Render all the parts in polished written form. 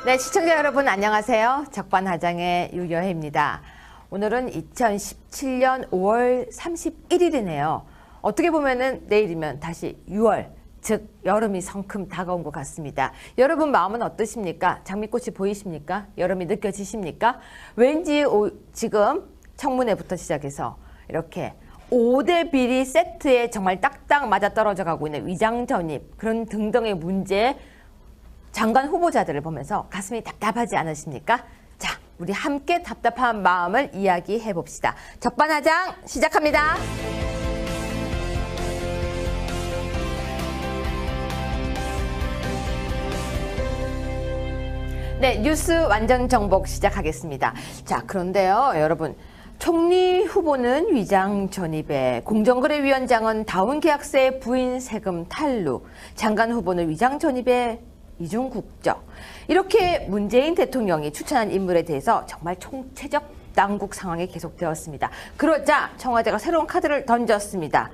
네, 시청자 여러분 안녕하세요. 적반하장의 유여혜입니다. 오늘은 2017년 5월 31일이네요. 어떻게 보면은 내일이면 다시 6월, 즉 여름이 성큼 다가온 것 같습니다. 여러분 마음은 어떠십니까? 장미꽃이 보이십니까? 여름이 느껴지십니까? 왠지 지금 청문회부터 시작해서 이렇게 5대 비리 세트에 정말 딱딱 맞아떨어져 가고 있는 위장 전입, 그런 등등의 문제, 장관 후보자들을 보면서 가슴이 답답하지 않으십니까? 자, 우리 함께 답답한 마음을 이야기해 봅시다. 적반하장 시작합니다. 네, 뉴스 완전 정복 시작하겠습니다. 자, 그런데요, 여러분. 총리 후보는 위장 전입에, 공정거래위원장은 다운계약서의 부인 세금 탈루, 장관 후보는 위장 전입에 이중 국적. 이렇게 문재인 대통령이 추천한 인물에 대해서 정말 총체적 난국 상황이 계속되었습니다. 그러자 청와대가 새로운 카드를 던졌습니다.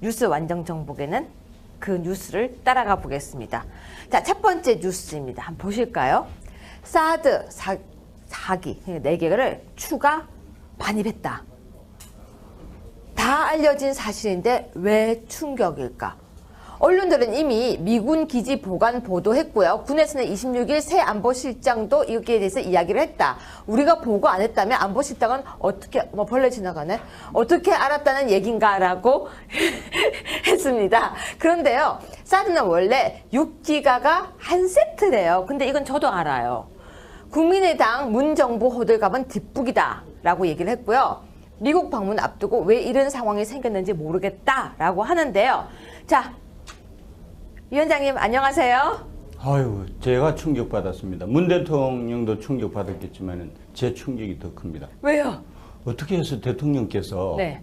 뉴스 완전 정복에는 그 뉴스를 따라가 보겠습니다. 자, 첫 번째 뉴스입니다. 한번 보실까요? 사드 사기 4개를 추가 반입했다. 다 알려진 사실인데 왜 충격일까? 언론들은 이미 미군 기지 보관 보도했고요. 군에서는 26일 새 안보실장도 여기에 대해서 이야기를 했다. 우리가 보고 안 했다면 안보실장은 어떻게, 벌레 지나가네? 어떻게 알았다는 얘긴가라고 했습니다. 그런데요, 사드는 원래 6기가가 한 세트래요. 근데 이건 저도 알아요. 국민의당 문정부 호들갑은 뒷북이다 라고 얘기를 했고요. 미국 방문 앞두고 왜 이런 상황이 생겼는지 모르겠다라고 하는데요. 자, 위원장님 안녕하세요. 아유, 제가 충격받았습니다. 문 대통령도 충격받았겠지만 제 충격이 더 큽니다. 왜요? 어떻게 해서 대통령께서 네.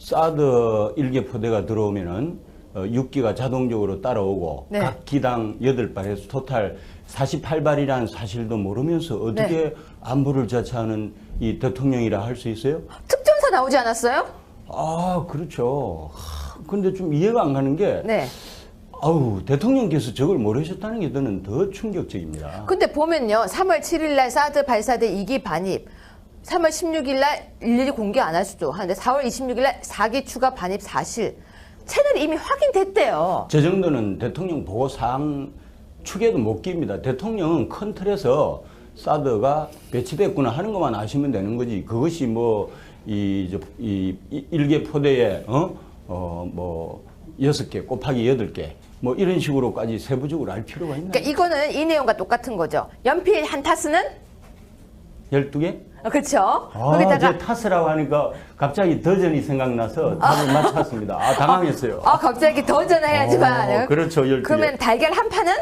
사드 1개 포대가 들어오면은 6기가 자동적으로 따라오고 네. 각 기당 8발에서 토탈 48발이라는 사실도 모르면서 어떻게 네. 안보를 자처하는 이 대통령이라 할 수 있어요? 특전사 나오지 않았어요? 아, 그렇죠. 근데 좀 이해가 안 가는 게 네. 아우, 대통령께서 저걸 모르셨다는 게 저는 더 충격적입니다. 근데 보면요, 3월 7일 날 사드 발사대 2기 반입, 3월 16일 날 일일이 공개 안 할 수도 하는데 4월 26일 날 4기 추가 반입 사실 채널이 이미 확인됐대요. 저 정도는 대통령 보고사항 축에도 못 깁니다. 대통령은 큰 틀에서 사드가 배치됐구나 하는 것만 아시면 되는 거지. 그것이 이 1개 포대에, 6개 곱하기 8개. 뭐 이런 식으로까지 세부적으로 알 필요가 있나요? 그러니까 이거는 이 내용과 똑같은 거죠. 연필 한 타스는? 12개? 그렇죠. 아, 제 타스라고 하니까 갑자기 더전이 생각나서 답을 맞췄습니다. 아, 당황했어요. 갑자기 더 전화해야지만. 그렇죠, 12개. 그러면 달걀 한 판은?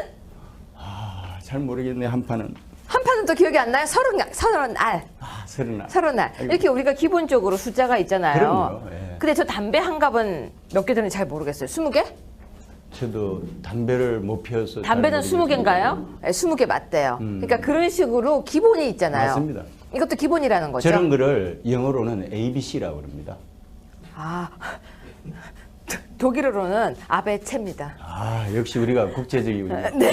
아, 잘 모르겠네, 한 판은. 한 판은 또 기억이 안 나요? 30알. 아, 30알. 30알. 이렇게 우리가 기본적으로 숫자가 있잖아요. 그럼요. 예. 근데 저 담배 한 갑은 몇 개 되는지 잘 모르겠어요. 20개? 저도 담배를 못 피워서. 담배는 20개인가요? 네, 20개 맞대요. 그러니까 그런 식으로 기본이 있잖아요. 맞습니다. 이것도 기본이라는 거죠. 저런 거를 영어로는 ABC라고 그럽니다. 아, 독일어로는 아베체입니다. 아, 역시 우리가 국제적이군요. 네.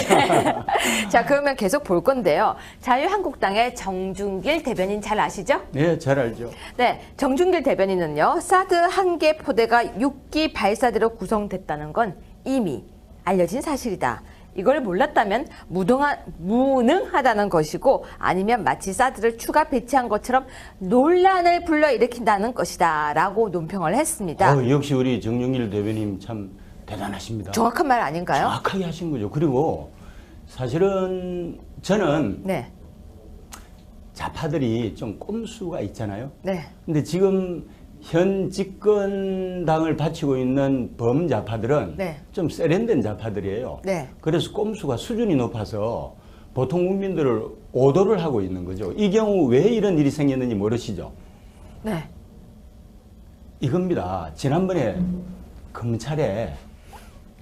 자, 그러면 계속 볼 건데요. 자유한국당의 정준길 대변인 잘 아시죠? 네, 잘 알죠. 네, 정준길 대변인은요, 사드 1개 포대가 6기 발사대로 구성됐다는 건 이미 알려진 사실이다. 이걸 몰랐다면 무능하다는 것이고, 아니면 마치 사드를 추가 배치한 것처럼 논란을 불러일으킨다는 것이다 라고 논평을 했습니다. 역시 우리 정준길 대변인 참 대단하십니다. 정확한 말 아닌가요? 정확하게 하신 거죠. 그리고 사실은 저는 네. 좌파들이 좀 꼼수가 있잖아요. 네. 근데 지금 현 집권당을 바치고 있는 범좌파들은 네. 좀 세련된 좌파들이에요. 네. 그래서 꼼수가 수준이 높아서 보통 국민들을 오도를 하고 있는 거죠. 이 경우 왜 이런 일이 생겼는지 모르시죠? 네. 이겁니다. 지난번에 검찰에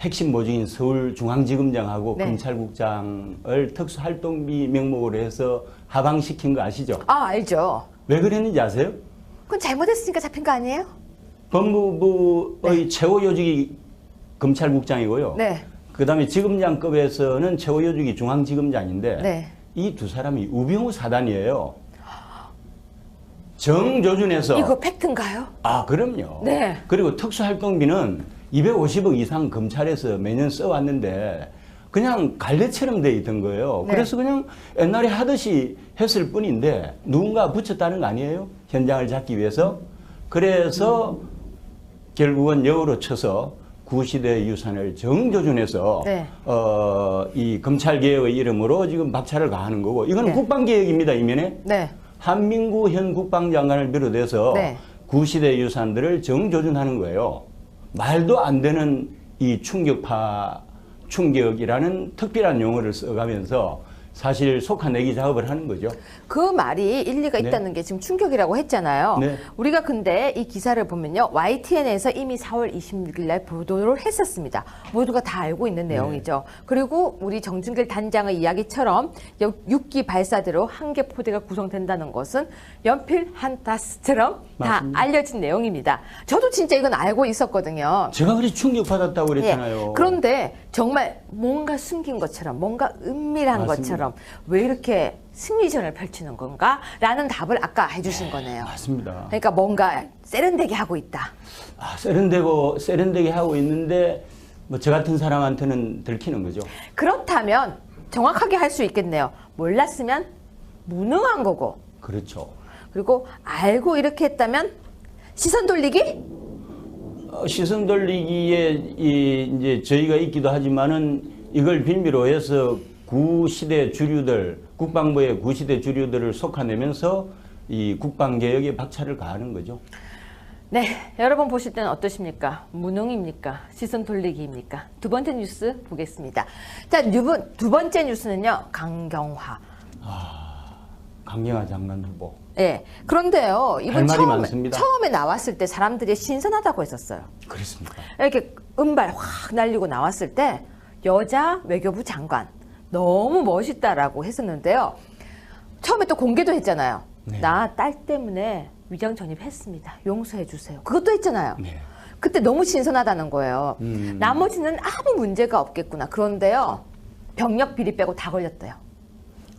핵심 모직인 서울중앙지검장하고 네. 검찰국장을 특수활동비 명목으로 해서 하방시킨 거 아시죠? 아, 알죠. 왜 그랬는지 아세요? 그건 잘못했으니까 잡힌 거 아니에요? 법무부의 최고 요직이 검찰국장이고요. 네. 그 다음에 지검장급에서는 최고 요직이 중앙지검장인데 네. 이 두 사람이 우병우 사단이에요. 정조준에서 이거 팩트인가요? 아, 그럼요. 네. 그리고 특수활동비는 250억 이상 검찰에서 매년 써왔는데 그냥 갈래처럼 돼 있던 거예요. 네. 그래서 그냥 옛날에 하듯이 했을 뿐인데 누군가 붙였다는 거 아니에요? 현장을 잡기 위해서. 그래서 결국은 역으로 쳐서 구시대 유산을 정조준해서 네. 이 검찰개혁의 이름으로 지금 박차를 가하는 거고 이건 네. 국방개혁입니다. 이면에. 네. 한민구 현 국방장관을 비롯해서 네. 구시대 유산들을 정조준하는 거예요. 말도 안 되는 이 충격이라는 특별한 용어를 써가면서 사실 속아내기 작업을 하는 거죠. 그 말이 일리가 네. 있다는 게 지금 충격이라고 했잖아요. 네. 우리가 근데 이 기사를 보면요. YTN에서 이미 4월 26일 날 보도를 했었습니다. 모두가 다 알고 있는 내용이죠. 그리고 우리 정준길 단장의 이야기처럼 6기 발사대로 한 개 포대가 구성된다는 것은 연필 한 타스처럼 다 맞습니다. 알려진 내용입니다. 저도 진짜 이건 알고 있었거든요. 제가 그리 충격받았다고 그랬잖아요. 예. 그런데 정말 뭔가 숨긴 것처럼 뭔가 은밀한 맞습니다. 것처럼 왜 이렇게 심리전을 펼치는 건가? 라는 답을 아까 해주신 거네요. 맞습니다. 그러니까 뭔가 세련되게 하고 있다. 아, 세련되게 하고 있는데 뭐 저 같은 사람한테는 들키는 거죠. 그렇다면 정확하게 할 수 있겠네요. 몰랐으면 무능한 거고, 그렇죠. 그리고 알고 이렇게 했다면 시선 돌리기? 시선 돌리기에 이제 저희가 있기도 하지만은 이걸 빌미로 해서 구시대 주류들, 국방부의 구시대 주류들을 속아내면서 이 국방개혁에 박차를 가하는 거죠. 네, 여러분 보실 때는 어떠십니까? 무능입니까? 시선 돌리기입니까? 두 번째 뉴스 보겠습니다. 자, 두 번째 뉴스는요, 강경화. 강경화 장관 후보. 예. 그런데요, 이번 말이 많습니다. 처음에 나왔을 때 사람들이 신선하다고 했었어요. 그렇습니다. 이렇게 은발 확 날리고 나왔을 때 여자 외교부 장관 너무 멋있다라고 했었는데요. 처음에 또 공개도 했잖아요. 네. 나 딸 때문에 위장 전입했습니다. 용서해 주세요. 그것도 했잖아요. 네. 그때 너무 신선하다는 거예요. 나머지는 아무 문제가 없겠구나. 그런데요. 병력 비리 빼고 다 걸렸대요.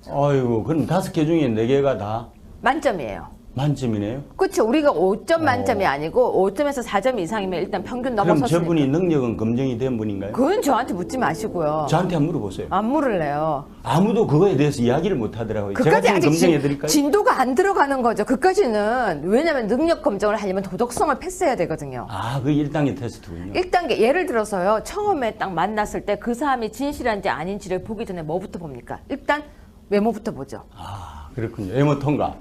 아이고, 그럼 5개 중에 4개가 다 만점이에요. 만점이네요. 그렇죠. 우리가 5점 만점이 아니고 5점에서 4점 이상이면 일단 평균 그럼 넘어섰으니까. 저분이 능력은 검증이 된 분인가요? 그건 저한테 묻지 마시고요. 저한테 한번 물어보세요. 안 물을래요. 아무도 그거에 대해서 이야기를 못 하더라고요. 제가 그까지 지금 아직 검증해 드릴까요? 진도가 안 들어가는 거죠. 그까지는 왜냐하면 능력 검증을 하려면 도덕성을 패스해야 되거든요. 아, 그 1단계 테스트군요. 1단계 예를 들어서요. 처음에 딱 만났을 때 그 사람이 진실한지 아닌지를 보기 전에 뭐부터 봅니까? 일단 외모부터 보죠. 아, 그렇군요. 외모 통과.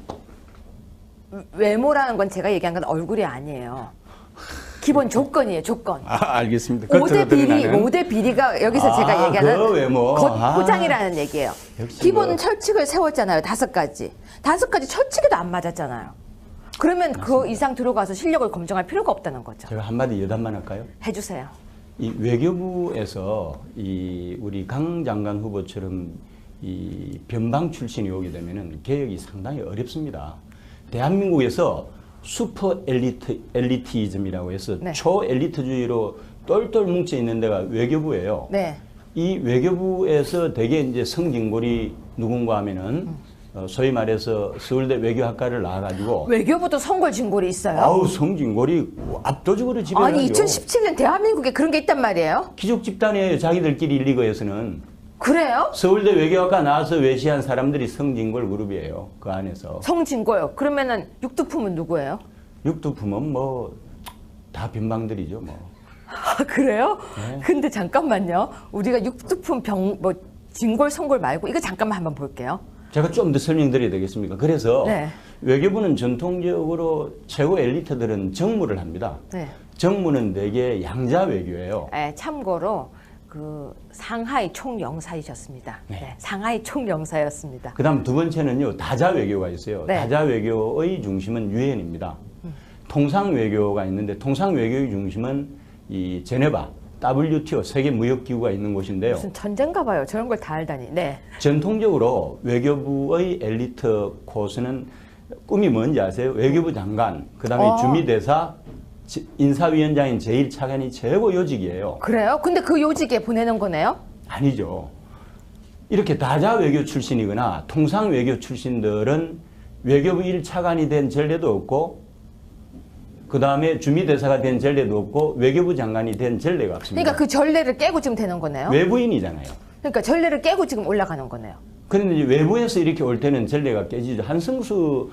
외모라는 건 제가 얘기한 건 얼굴이 아니에요. 기본 조건이에요. 조건. 아, 알겠습니다. 5대 비리, 5대 비리가 여기서 제가 얘기하는 그 외모. 포장이라는 얘기예요. 역시 기본 뭐. 철칙을 세웠잖아요. 5가지. 5가지 철칙에도 안 맞았잖아요. 그러면 그 이상 들어가서 실력을 검증할 필요가 없다는 거죠. 제가 한마디 여담만 할까요? 해주세요. 이 외교부에서 이 우리 강 장관 후보처럼 이 변방 출신이 오게 되면은 개혁이 상당히 어렵습니다. 대한민국에서 슈퍼 엘리티즘이라고 해서 네. 초엘리트주의로 똘똘 뭉쳐 있는 데가 외교부예요. 네. 이 외교부에서 대개 이제 성진골이 누군가 하면은 소위 말해서 서울대 외교학과를 나와가지고 외교부도 성골 진골이 있어요. 아우 성진골이 압도적으로 지배하죠. 아니 2017년 대한민국에 그런 게 있단 말이에요? 귀족 집단이에요. 자기들끼리 리그에서는. 그래요? 서울대 외교학과 나와서 외시한 사람들이 성진골 그룹이에요. 그 안에서. 성진골. 그러면은 육두품은 누구예요? 육두품은 뭐 다 변방들이죠. 뭐. 아, 그래요? 네. 근데 잠깐만요. 우리가 육두품 진골, 성골 말고 이거 잠깐만 한번 볼게요. 제가 좀 더 설명드려야 되겠습니까? 그래서 네. 외교부는 전통적으로 최고 엘리트들은 정무를 합니다. 네. 정무는 대개 양자 외교예요. 참고로 그 상하이 총영사이셨습니다. 네. 네, 상하이 총영사였습니다. 그다음 두 번째는요 다자 외교가 있어요. 네. 다자 외교의 중심은 유엔입니다. 통상 외교가 있는데 통상 외교의 중심은 이 제네바 WTO 세계 무역 기구가 있는 곳인데요. 무슨 전쟁가 봐요. 저런 걸 다 알다니. 네. 전통적으로 외교부의 엘리트 코스는 꿈이 뭔지 아세요? 외교부 장관, 그다음에 주미대사, 인사위원장인 제1차관이 최고 요직이에요. 그래요? 근데 그 요직에 보내는 거네요? 아니죠. 이렇게 다자 외교 출신이거나 통상 외교 출신들은 외교부 1차관이 된 전례도 없고 그 다음에 주미대사가 된 전례도 없고 외교부 장관이 된 전례가 없습니다. 그러니까 그 전례를 깨고 지금 되는 거네요. 외부인이잖아요. 그러니까 전례를 깨고 지금 올라가는 거네요. 그런데 이제 외부에서 이렇게 올 때는 전례가 깨지죠. 한승수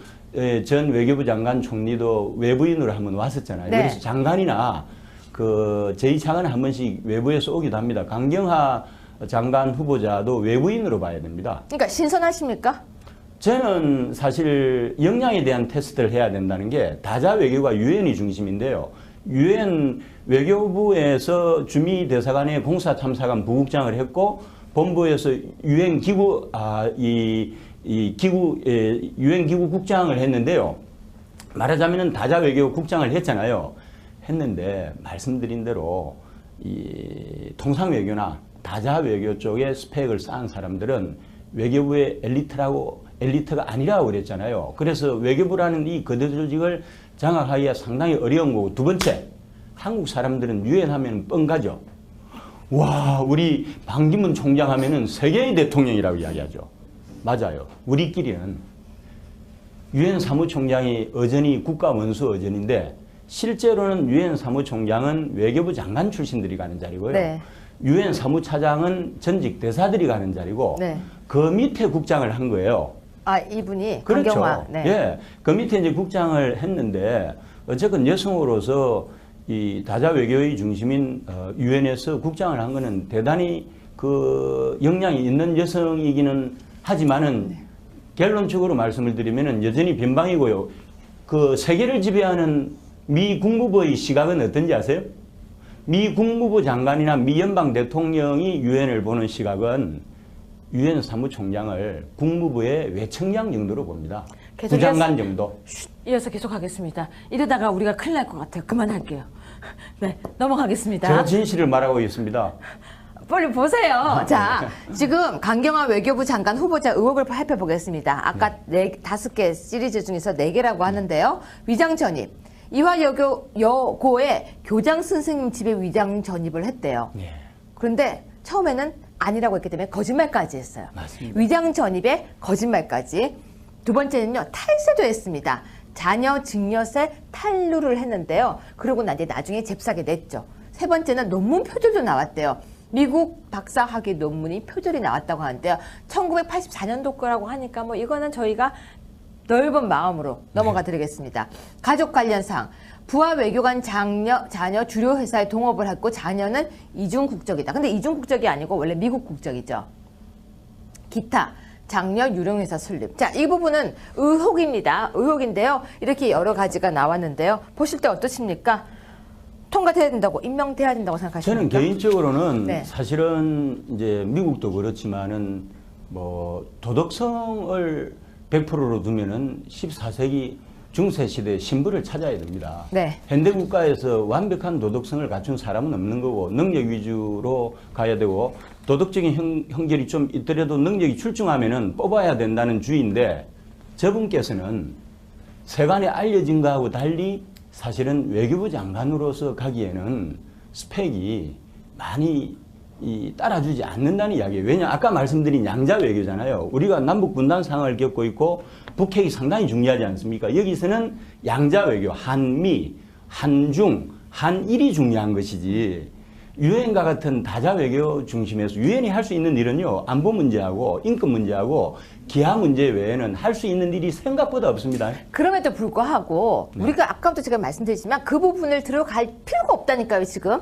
전 외교부 장관 총리도 외부인으로 한번 왔었잖아요. 네. 그래서 장관이나 그 제2차관은 한 번씩 외부에서 오기도 합니다. 강경화 장관 후보자도 외부인으로 봐야 됩니다. 그러니까 신선하십니까? 저는 사실 역량에 대한 테스트를 해야 된다는 게 다자 외교가 유엔이 중심인데요. 유엔 외교부에서 주미 대사관의 공사 탐사관 부국장을 했고 본부에서 유엔 기구 유엔 기구 국장을 했는데요. 말하자면은 다자 외교 국장을 했잖아요. 했는데 말씀드린 대로 이 통상 외교나 다자 외교 쪽에 스펙을 쌓은 사람들은 외교부의 엘리트가 아니라고 그랬잖아요. 그래서 외교부라는 이 거대 조직을 장악하기가 상당히 어려운 거고, 두 번째, 한국 사람들은 유엔 하면 뻥가죠. 와, 우리 반기문 총장 하면은 세계의 대통령이라고 이야기하죠. 맞아요. 우리끼리는 유엔 사무총장이 여전히 국가 원수 의전인데 실제로는 유엔 사무총장은 외교부 장관 출신들이 가는 자리고요. 네. 유엔 사무차장은 전직 대사들이 가는 자리고 네. 그 밑에 국장을 한 거예요. 아, 이분이 그렇죠. 강경화. 네. 예, 그 밑에 이제 국장을 했는데 어쨌건 여성으로서 이 다자 외교의 중심인 유엔에서 국장을 한 거는 대단히 그 역량이 있는 여성이기는 하지만은 네. 결론적으로 말씀을 드리면은 여전히 변방이고요. 그 세계를 지배하는 미 국무부의 시각은 어떤지 아세요? 미 국무부 장관이나 미 연방 대통령이 유엔을 보는 시각은 유엔 사무총장을 국무부의 외청장 정도로 봅니다. 부장관 정도. 이어서 계속하겠습니다. 이러다가 우리가 큰일 날 것 같아요. 그만할게요. 네, 넘어가겠습니다. 제가 진실을 말하고 있습니다. 빨리 보세요. 자, 지금 강경화 외교부 장관 후보자 의혹을 살펴보겠습니다. 아까 다섯 개 시리즈 중에서 4개라고 하는데요. 위장 전입. 이화여고의 교장 선생님 집에 위장 전입을 했대요. 네. 그런데 처음에는 아니라고 했기 때문에 거짓말까지 했어요. 맞습니다. 위장 전입에 거짓말까지. 두 번째는요, 탈세도 했습니다. 자녀 증여세 탈루를 했는데요. 그러고 나중에 잽싸게 냈죠. 세 번째는 논문 표절도 나왔대요. 미국 박사학위 논문이 표절이 나왔다고 하는데요. 1984년도 거라고 하니까 뭐 이거는 저희가 넓은 마음으로 넘어가 드리겠습니다. 가족 관련 사항. 부하 외교관 자녀 주류 회사에 동업을 했고 자녀는 이중 국적이다. 근데 이중 국적이 아니고 원래 미국 국적이죠. 기타. 장녀 유령회사 설립. 자, 이 부분은 의혹입니다. 의혹인데요. 이렇게 여러 가지가 나왔는데요. 보실 때 어떠십니까? 통과돼야 된다고, 임명돼야 된다고 생각하십니까? 저는 개인적으로는 네. 사실은 이제 미국도 그렇지만은 뭐 도덕성을 100%로 두면은 14세기 중세 시대 신부를 찾아야 됩니다. 네. 현대 국가에서 완벽한 도덕성을 갖춘 사람은 없는 거고 능력 위주로 가야 되고 도덕적인 형결이 좀 있더라도 능력이 출중하면은 뽑아야 된다는 주의인데 저분께서는 세간에 알려진 거하고 달리 사실은 외교부 장관으로서 가기에는 스펙이 많이 따라주지 않는다는 이야기예요. 왜냐 아까 말씀드린 양자 외교잖아요. 우리가 남북 분단 상황을 겪고 있고 북핵이 상당히 중요하지 않습니까? 여기서는 양자 외교, 한미, 한중, 한일이 중요한 것이지 유엔과 같은 다자 외교 중심에서 유엔이 할 수 있는 일은요. 안보 문제하고 인권 문제하고 기하 문제 외에는 할 수 있는 일이 생각보다 없습니다. 그럼에도 불구하고 우리가 아까부터 제가 말씀드렸지만 그 부분을 들어갈 필요가 없다니까요, 지금.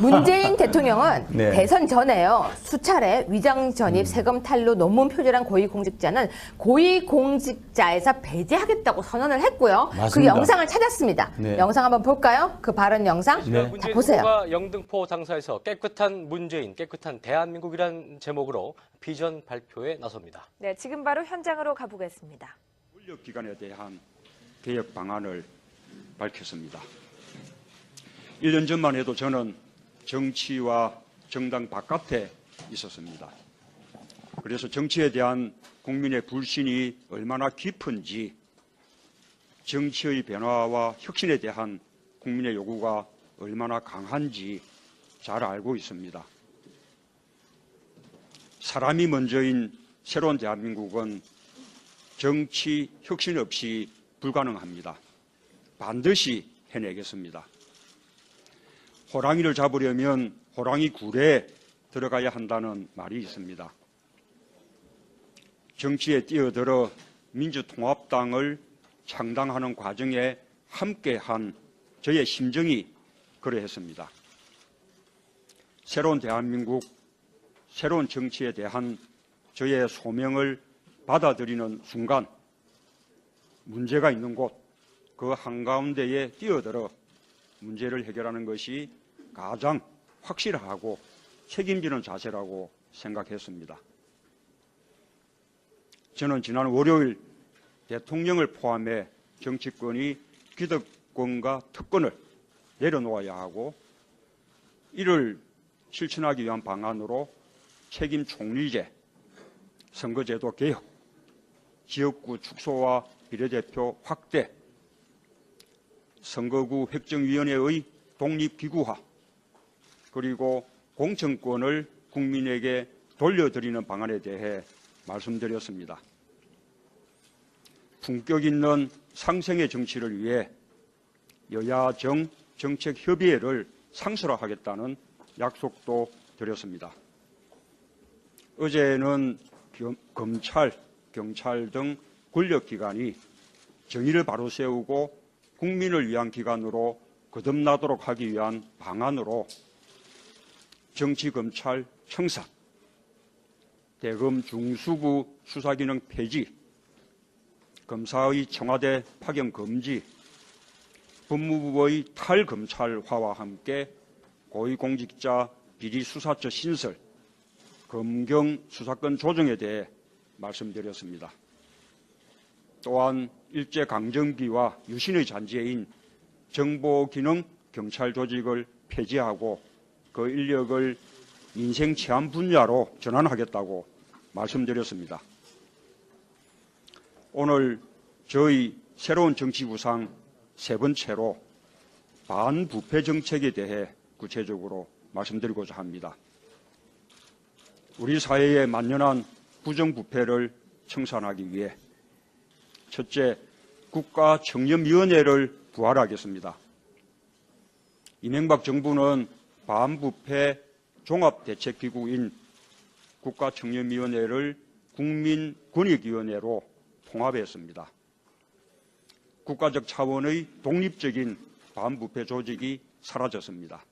문재인 대통령은 네. 대선 전에요. 수차례 위장 전입, 세금 탈루, 논문 표절한 고위공직자는 고위공직자에서 배제하겠다고 선언을 했고요. 그 맞습니다. 영상을 찾았습니다. 네. 영상 한번 볼까요? 그 발언 영상. 네. 자, 문재인 보세요. 후보가 영등포 당사에서 깨끗한 문재인, 깨끗한 대한민국이라는 제목으로 비전 발표에 나섭니다. 네, 지금 바로 현장으로 가보겠습니다. 권력기관에 대한 개혁 방안을 밝혔습니다. 1년 전만 해도 저는 정치와 정당 바깥에 있었습니다. 그래서 정치에 대한 국민의 불신이 얼마나 깊은지, 정치의 변화와 혁신에 대한 국민의 요구가 얼마나 강한지 잘 알고 있습니다. 사람이 먼저인 새로운 대한민국은 정치 혁신 없이 불가능합니다. 반드시 해내겠습니다. 호랑이를 잡으려면 호랑이 굴에 들어가야 한다는 말이 있습니다. 정치에 뛰어들어 민주통합당을 창당하는 과정에 함께한 저의 심정이 그러했습니다. 새로운 대한민국, 새로운 정치에 대한 저의 소명을 받아들이는 순간 문제가 있는 곳, 그 한가운데에 뛰어들어 문제를 해결하는 것이 가장 확실하고 책임지는 자세라고 생각했습니다. 저는 지난 월요일 대통령을 포함해 정치권이 기득권과 특권을 내려놓아야 하고 이를 실천하기 위한 방안으로 책임 총리제, 선거제도 개혁, 지역구 축소와 비례대표 확대, 선거구 획정위원회의 독립기구화, 그리고 공천권을 국민에게 돌려드리는 방안에 대해 말씀드렸습니다. 품격 있는 상생의 정치를 위해 여야정 정책협의회를 상설화하겠다는 약속도 드렸습니다. 어제는 검찰, 경찰 등 권력기관이 정의를 바로 세우고 국민을 위한 기관으로 거듭나도록 하기 위한 방안으로 정치검찰 청산, 대검 중수부 수사기능 폐지, 검사의 청와대 파견 금지, 법무부의 탈검찰화와 함께 고위공직자 비리수사처 신설, 검경 수사권 조정에 대해 말씀드렸습니다. 또한 일제강점기와 유신의 잔재인 정보기능 경찰 조직을 폐지하고 그 인력을 민생치안 분야로 전환하겠다고 말씀드렸습니다. 오늘 저희 새로운 정치 구상 세 번째로 반부패 정책에 대해 구체적으로 말씀드리고자 합니다. 우리 사회에 만연한 부정부패를 청산하기 위해 첫째, 국가청렴위원회를 부활하겠습니다. 이명박 정부는 반부패 종합대책기구인 국가청렴위원회를 국민권익위원회로 통합했습니다. 국가적 차원의 독립적인 반부패 조직이 사라졌습니다.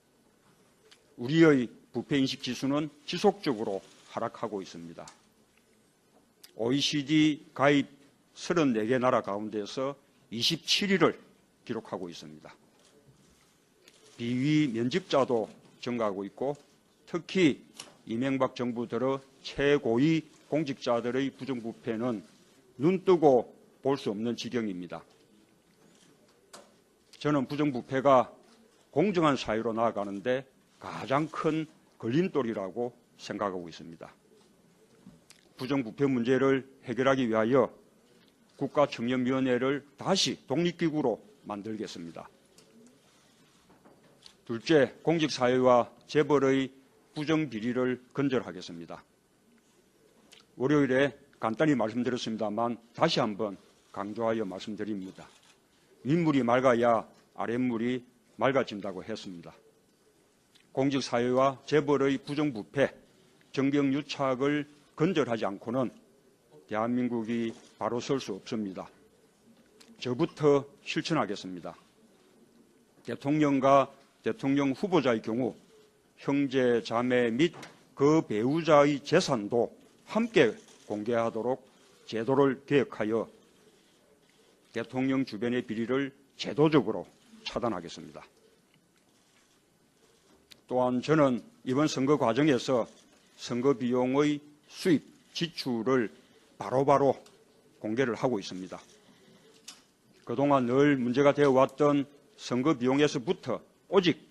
우리의 부패인식 지수는 지속적으로 하락하고 있습니다. OECD 가입 34개 나라 가운데서 27위를 기록하고 있습니다. 비위 면직자도 증가하고 있고 특히 이명박 정부 들어 최고위 공직자들의 부정부패는 눈뜨고 볼 수 없는 지경입니다. 저는 부정부패가 공정한 사회로 나아가는데 가장 큰 걸림돌이라고 생각하고 있습니다. 부정부패 문제를 해결하기 위하여 국가청렴위원회를 다시 독립기구로 만들겠습니다. 둘째, 공직사회와 재벌의 부정비리를 근절하겠습니다. 월요일에 간단히 말씀드렸습니다만 다시 한번 강조하여 말씀드립니다. 윗물이 맑아야 아랫물이 맑아진다고 했습니다. 공직사회와 재벌의 부정부패, 정경유착을 근절하지 않고는 대한민국이 바로 설 수 없습니다. 저부터 실천하겠습니다. 대통령과 대통령 후보자의 경우 형제, 자매 및 그 배우자의 재산도 함께 공개하도록 제도를 개혁하여 대통령 주변의 비리를 제도적으로 차단하겠습니다. 또한 저는 이번 선거 과정에서 선거 비용의 수입, 지출을 바로바로 공개를 하고 있습니다. 그동안 늘 문제가 되어왔던 선거 비용에서부터 오직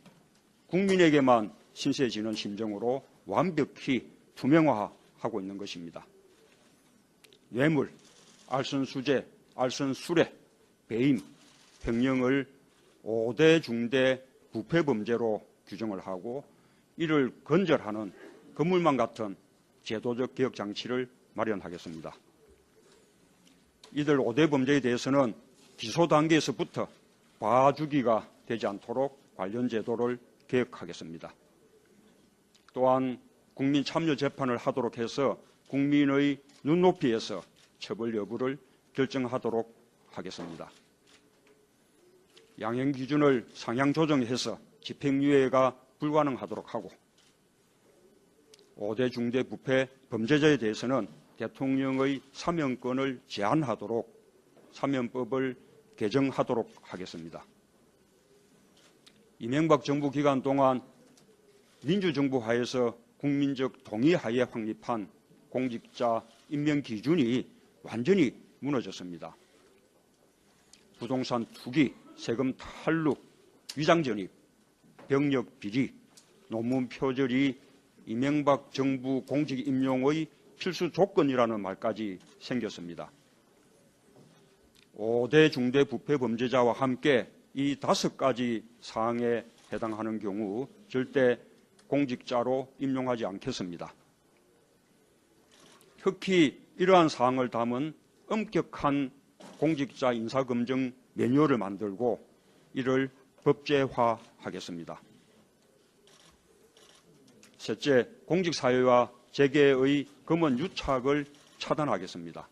국민에게만 신세지는 심정으로 완벽히 투명화하고 있는 것입니다. 뇌물, 알선수재, 알선수뢰, 배임, 횡령을 5대 중대 부패범죄로 규정을 하고 이를 근절하는 건물망 같은 제도적 개혁 장치를 마련하겠습니다. 이들 5대 범죄에 대해서는 기소 단계에서부터 봐주기가 되지 않도록 관련 제도를 개혁하겠습니다. 또한 국민 참여 재판을 하도록 해서 국민의 눈높이에서 처벌 여부를 결정하도록 하겠습니다. 양형 기준을 상향 조정해서 집행유예가 불가능하도록 하고 5대 중대 부패 범죄자에 대해서는 대통령의 사면권을 제한하도록 사면법을 개정하도록 하겠습니다. 이명박 정부 기간 동안 민주정부 하에서 국민적 동의하에 확립한 공직자 임명 기준이 완전히 무너졌습니다. 부동산 투기, 세금 탈루, 위장전입, 병력 비리, 논문 표절이 이명박 정부 공직 임용의 필수 조건이라는 말까지 생겼습니다. 5대 중대 부패 범죄자와 함께 이 5가지 사항에 해당하는 경우 절대 공직자로 임용하지 않겠습니다. 특히 이러한 사항을 담은 엄격한 공직자 인사검증 매뉴얼을 만들고 이를 법제화하겠습니다. 셋째, 공직사회와 재계의 검은 유착을 차단하겠습니다.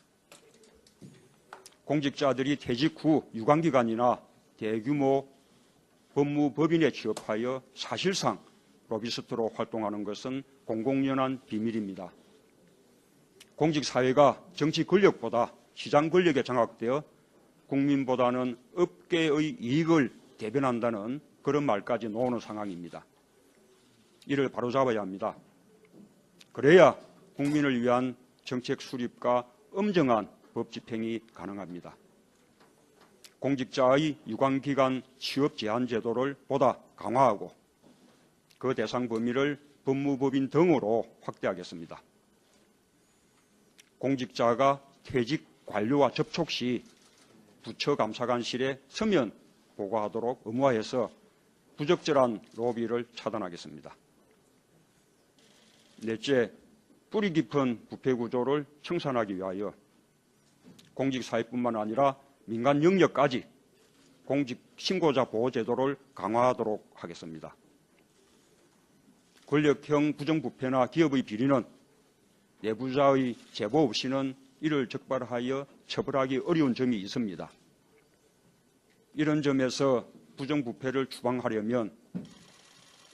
공직자들이 퇴직 후 유관기관이나 대규모 법무법인에 취업하여 사실상 로비스트로 활동하는 것은 공공연한 비밀입니다. 공직사회가 정치 권력보다 시장 권력에 장악되어 국민보다는 업계의 이익을 대변한다는 그런 말까지 나오는 상황입니다. 이를 바로잡아야 합니다. 그래야 국민을 위한 정책 수립과 엄정한 법 집행이 가능합니다. 공직자의 유관기관 취업 제한 제도를 보다 강화하고 그 대상 범위를 법무법인 등으로 확대하겠습니다. 공직자가 퇴직 관료와 접촉 시 부처 감사관실에 서면 보고하도록 의무화해서 부적절한 로비를 차단하겠습니다. 넷째, 뿌리 깊은 부패 구조를 청산하기 위하여 공직사회뿐만 아니라 민간 영역까지 공직신고자 보호제도를 강화하도록 하겠습니다. 권력형 부정부패나 기업의 비리는 내부자의 제보 없이는 이를 적발하여 처벌하기 어려운 점이 있습니다. 이런 점에서 부정부패를 추방하려면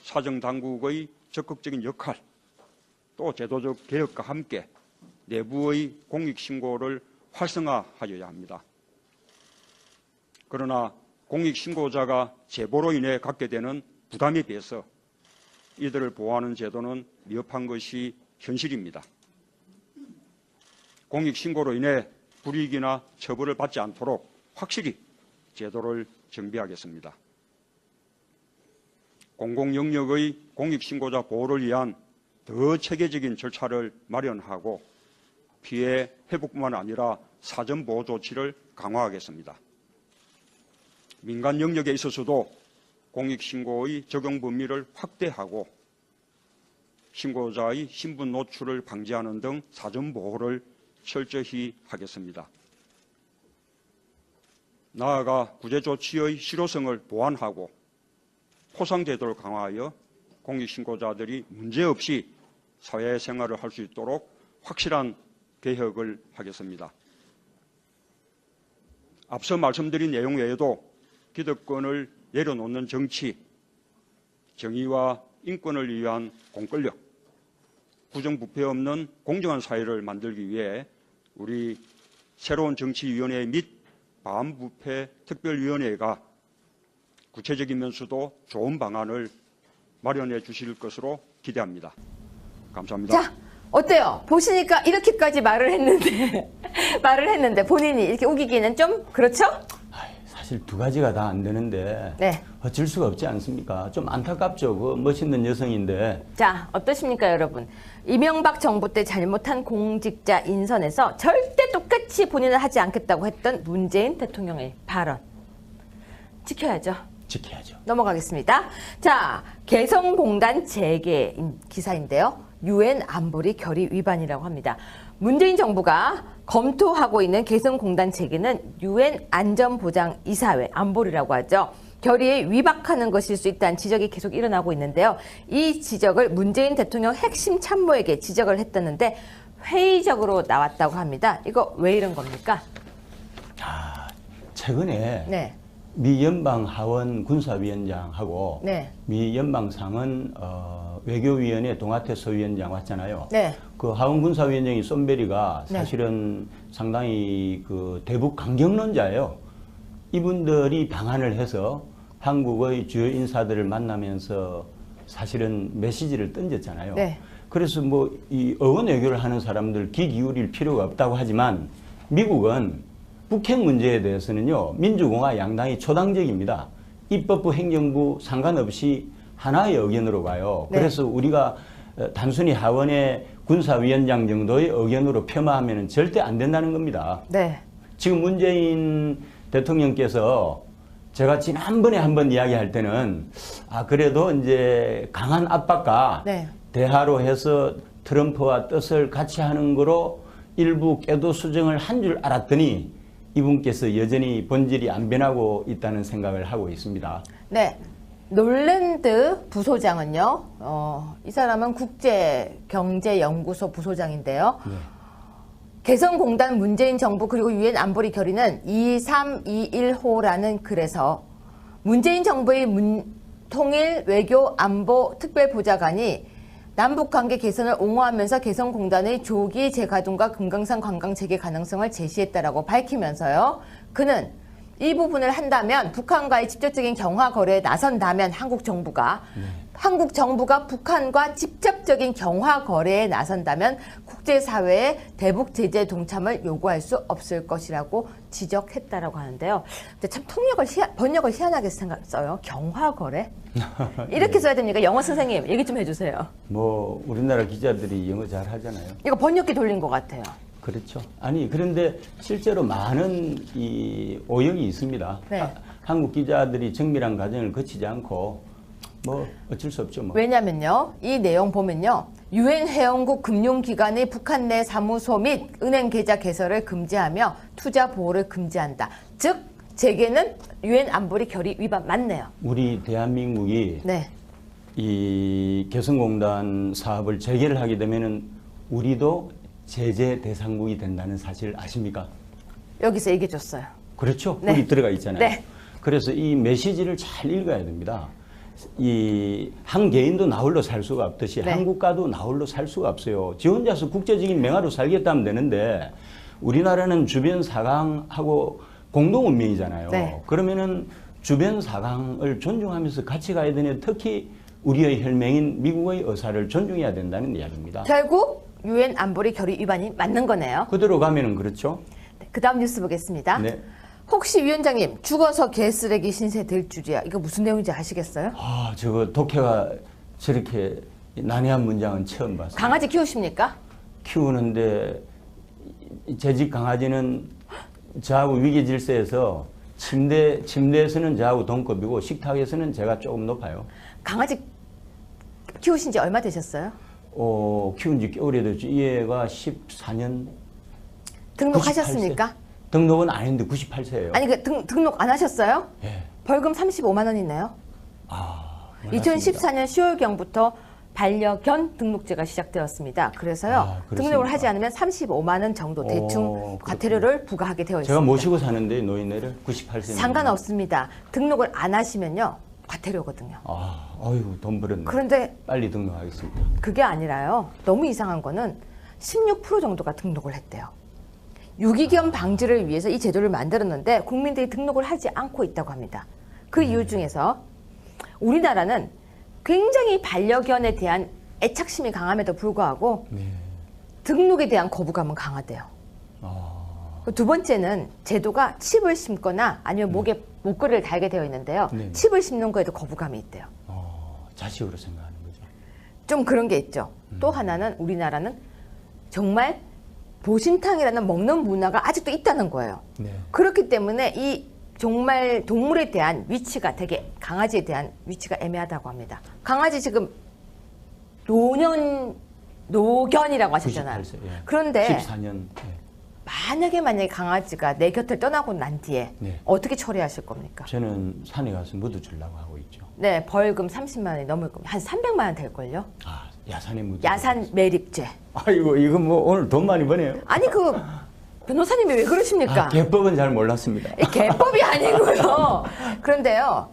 사정당국의 적극적인 역할, 또 제도적 개혁과 함께 내부의 공익신고를 활성화하여야 합니다. 그러나 공익신고자가 제보로 인해 갖게 되는 부담에 비해서 이들을 보호하는 제도는 미흡한 것이 현실입니다. 공익신고로 인해 불이익이나 처벌을 받지 않도록 확실히 제도를 정비하겠습니다. 공공영역의 공익신고자 보호를 위한 더 체계적인 절차를 마련하고 피해 회복뿐만 아니라 사전보호 조치를 강화하겠습니다. 민간 영역에 있어서도 공익신고의 적용 범위를 확대하고 신고자의 신분 노출을 방지하는 등 사전보호를 철저히 하겠습니다. 나아가 구제조치의 실효성을 보완하고 포상제도를 강화하여 공익신고자들이 문제없이 사회생활을 할 수 있도록 확실한 개혁을 하겠습니다. 앞서 말씀드린 내용 외에도 기득권을 내려놓는 정치, 정의와 인권을 위한 공권력, 부정부패 없는 공정한 사회를 만들기 위해 우리 새로운 정치위원회 및 반부패 특별위원회가 구체적이면서도 좋은 방안을 마련해 주실 것으로 기대합니다. 감사합니다. 자, 어때요? 보시니까 이렇게까지 말을 했는데 본인이 이렇게 우기기는 좀 그렇죠? 사실 두 가지가 다 안 되는데 네. 어쩔 수가 없지 않습니까? 좀 안타깝죠. 그 멋있는 여성인데. 자, 어떠십니까, 여러분? 이명박 정부 때 잘못한 공직자 인선에서 절대 똑같이 본인은 하지 않겠다고 했던 문재인 대통령의 발언. 지켜야죠. 지켜야죠. 넘어가겠습니다. 자, 개성공단 재개 기사인데요. 유엔 안보리 결의 위반이라고 합니다. 문재인 정부가 검토하고 있는 개성공단 체계는 유엔 안전보장이사회 안보리라고 하죠. 결의에 위반하는 것일 수 있다는 지적이 계속 일어나고 있는데요. 이 지적을 문재인 대통령 핵심 참모에게 지적을 했다는데 회의적으로 나왔다고 합니다. 이거 왜 이런 겁니까? 최근에 네. 미 연방 하원 군사위원장하고 네. 미 연방 상원 외교위원회 동아태 소위원장 왔잖아요. 네. 그 하원 군사위원장이 쏨베리가 네. 사실은 상당히 그 대북 강경론자예요. 이분들이 방한을 해서 한국의 주요 인사들을 만나면서 사실은 메시지를 던졌잖아요. 네. 그래서 뭐 이 어원 외교를 하는 사람들 귀 기울일 필요가 없다고 하지만 미국은 북핵 문제에 대해서는요, 민주공화 양당이 초당적입니다. 입법부, 행정부 상관없이 하나의 의견으로 가요. 네. 그래서 우리가 단순히 하원의 군사위원장 정도의 의견으로 폄하하면 절대 안 된다는 겁니다. 네. 지금 문재인 대통령께서 제가 지난번에 한번 이야기할 때는 그래도 이제 강한 압박과 네. 대화로 해서 트럼프와 뜻을 같이 하는 거로 일부 궤도 수정을 한 줄 알았더니 이분께서 여전히 본질이 안 변하고 있다는 생각을 하고 있습니다. 네. 놀랜드 부소장은요, 이 사람은 국제경제연구소 부소장인데요. 네. 개성공단 문재인 정부 그리고 유엔 안보리 결의는 2321호라는 글에서 문재인 정부의 통일 외교 안보 특별보좌관이 남북관계 개선을 옹호하면서 개성공단의 조기 재가동과 금강산 관광 재개 가능성을 제시했다라고 밝히면서요. 그는 이 부분을 한다면 북한과의 직접적인 경화 거래에 나선다면 한국 정부가 북한과 직접적인 경화 거래에 나선다면 국제사회의 대북 제재 동참을 요구할 수 없을 것이라고 지적했다라고 하는데요. 근데 참 번역을 희한하게 써요. 경화 거래? 이렇게 써야 됩니까? 영어 선생님 얘기 좀 해주세요. 뭐 우리나라 기자들이 영어 잘 하잖아요. 이거 번역기 돌린 것 같아요. 그렇죠. 아니 그런데 실제로 많은 이 오역이 있습니다. 네. 한국 기자들이 정밀한 과정을 거치지 않고 뭐 어쩔 수 없죠. 뭐. 왜냐면요. 이 내용 보면요. 유엔 회원국 금융기관의 북한 내 사무소 및 은행 계좌 개설을 금지하며 투자 보호를 금지한다. 즉 재계는 유엔 안보리 결의 위반 맞네요. 우리 대한민국이 네. 이 개성공단 사업을 재개를 하게 되면은 우리도 제재 대상국이 된다는 사실 아십니까? 여기서 얘기해 줬어요. 그렇죠. 네. 거기 들어가 있잖아요. 네. 그래서 이 메시지를 잘 읽어야 됩니다. 이 한 개인도 나홀로 살 수가 없듯이 네. 한 국가도 나홀로 살 수가 없어요. 지 혼자서 국제적인 맹화로 살겠다면 되는데 우리나라는 주변 사강하고 공동 운명이잖아요. 네. 그러면은 주변 사강을 존중하면서 같이 가야 되는 특히 우리의 혈맹인 미국의 의사를 존중해야 된다는 이야기입니다. 결국 유엔 안보리 결의 위반이 맞는 거네요. 그대로 가면은 그렇죠. 네, 그다음 뉴스 보겠습니다. 네. 혹시 위원장님 죽어서 개쓰레기 신세 될 줄이야. 이거 무슨 내용인지 아시겠어요? 저거 독해가 저렇게 난해한 문장은 처음 봤어요. 강아지 키우십니까? 키우는데 제 집 강아지는 저하고 위계 질서에서 침대에서는 저하고 동급이고 식탁에서는 제가 조금 높아요. 강아지 키우신 지 얼마 되셨어요? 키운 지 꽤 오래됐죠. 이 애가 14년 등록하셨습니까? 등록은 안 했는데 98세예요. 아니 그 등록 안 하셨어요? 예. 벌금 35만 원 있네요. 몰랐습니다. 2014년 10월경부터 반려견 등록제가 시작되었습니다. 그래서요. 그렇습니까? 등록을 하지 않으면 35만 원 정도 대충 과태료를 부과하게 되어 있습니다. 제가 모시고 사는데 노인네를 98세. 상관없습니다. 등록을 안 하시면요. 과태료거든요. 어휴 돈 벌었네. 그런데 빨리 등록하겠습니다. 그게 아니라요. 너무 이상한 거는 16% 정도가 등록을 했대요. 유기견 방지를 위해서 이 제도를 만들었는데 국민들이 등록을 하지 않고 있다고 합니다. 그 이유 중에서 우리나라는 굉장히 반려견에 대한 애착심이 강함에도 불구하고 네. 등록에 대한 거부감은 강하대요. 두 번째는 제도가 칩을 심거나 아니면 목에 목걸이를 달게 되어 있는데요. 네. 칩을 심는 거에도 거부감이 있대요. 자식으로 생각하는 거죠. 좀 그런 게 있죠. 또 하나는 우리나라는 정말 보신탕이라는 먹는 문화가 아직도 있다는 거예요. 네. 그렇기 때문에 이 정말 동물에 대한 위치가 되게 강아지에 대한 위치가 애매하다고 합니다. 강아지 지금 노년 노견이라고 하셨잖아요. 98세. 예. 그런데 14년. 만약에 강아지가 내 곁을 떠나고 난 뒤에 네. 어떻게 처리하실 겁니까? 저는 산에 가서 묻어주려고 하고 있죠. 네, 벌금 30만 원이 넘을 겁니다. 한 300만 원 될걸요? 아, 야산에 묻어. 야산 매립죄. 아이고, 이거 뭐 오늘 돈 많이 버네요. 아니 변호사님이 왜 그러십니까? 개법은 잘 몰랐습니다. 개법이 아니고요. 그런데요,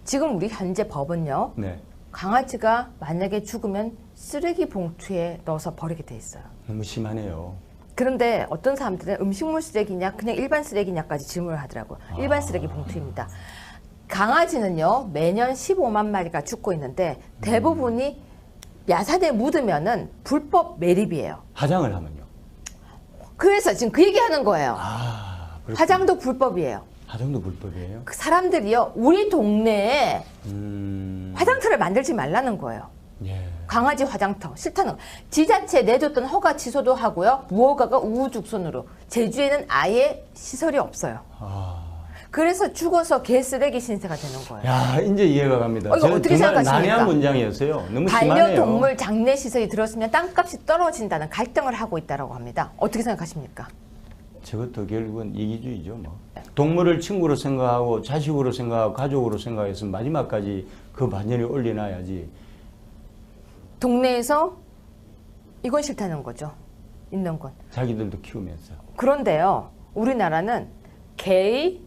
지금 우리 현재 법은요, 네. 강아지가 만약에 죽으면 쓰레기 봉투에 넣어서 버리게 돼 있어요. 너무 심하네요. 그런데 어떤 사람들은 음식물 쓰레기냐 그냥 일반 쓰레기냐까지 질문을 하더라고요. 일반 쓰레기 봉투입니다. 강아지는요 매년 15만 마리가 죽고 있는데 대부분이 야산에 묻으면은 불법 매립이에요. 화장을 하면요. 그래서 지금 그 얘기하는 거예요. 그렇군요. 화장도 불법이에요. 화장도 불법이에요? 그 사람들이요 우리 동네에 음. 화장터를 만들지 말라는 거예요. 예. 강아지 화장터 싫다는 거. 지자체 내줬던 허가 취소도 하고요. 무허가가 우후죽순으로. 제주에는 아예 시설이 없어요. 그래서 죽어서 개 쓰레기 신세가 되는 거예요. 야, 이제 이해가 갑니다. 이거 저는 어떻게 정말 생각하십니까? 난해한 문장이었어요. 너무 심하네요. 반려동물 장례 시설이 들었으면 땅값이 떨어진다는 갈등을 하고 있다고 합니다. 어떻게 생각하십니까? 저것도 결국은 이기주의죠. 뭐. 동물을 친구로 생각하고 자식으로 생각하고 가족으로 생각해서 마지막까지 그 반열에 올려놔야지. 동네에서 이건 싫다는 거죠. 있는 건. 자기들도 키우면서. 그런데요. 우리나라는 개의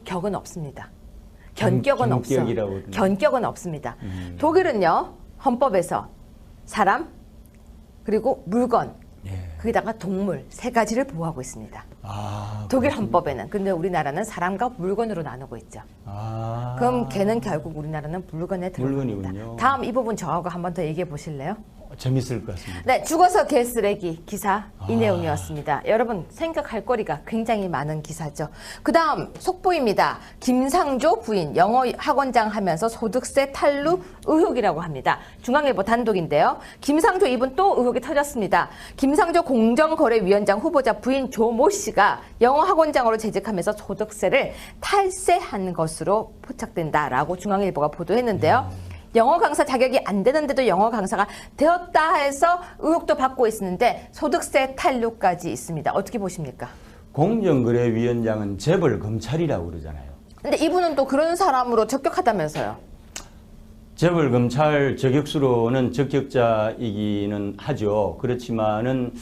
격은 없습니다. 견격은 없어요. 견격이라고 그러나요? 견격은 없습니다. 독일은요. 헌법에서 사람 그리고 물건 예. 거기다가 동물 세 가지를 보호하고 있습니다. 독일 그렇군요. 헌법에는. 근데 우리나라는 사람과 물건으로 나누고 있죠. 그럼 개는 결국 우리나라는 물건에 들어갑니다. 물건이군요. 다음 이 부분 저하고 한 번 더 얘기해 보실래요? 재밌을 것 같습니다. 네, 죽어서 개 쓰레기 기사 이 내용이었습니다. 여러분 생각할 거리가 굉장히 많은 기사죠. 그 다음 속보입니다. 김상조 부인 영어 학원장 하면서 소득세 탈루 의혹이라고 합니다. 중앙일보 단독인데요. 김상조 이분 또 의혹이 터졌습니다. 김상조 공정거래위원장 후보자 부인 조모 씨가 영어 학원장으로 재직하면서 소득세를 탈세한 것으로 포착된다라고 중앙일보가 보도했는데요. 영어 강사 자격이 안 되는데도 영어 강사가 되었다 해서 의혹도 받고 있는데 소득세 탈루까지 있습니다. 어떻게 보십니까? 공정거래위원장은 재벌 검찰이라고 그러잖아요. 근데 이분은 또 그런 사람으로 적격하다면서요. 재벌 검찰 저격수로는 적격자이기는 하죠. 그렇지만은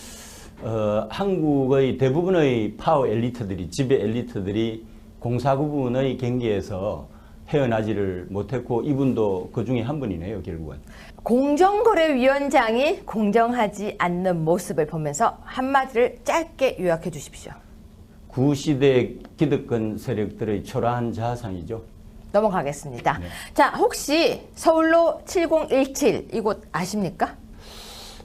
한국의 대부분의 파워 엘리트들이 지배 엘리트들이 공사구분의 경계에서 헤어나지를 못했고 이분도 그 중에 한 분이네요. 결국은. 공정거래위원장이 공정하지 않는 모습을 보면서 한마디를 짧게 요약해 주십시오. 구시대 기득권 세력들의 초라한 자상이죠. 넘어가겠습니다. 네. 자, 혹시 서울로 7017 이곳 아십니까?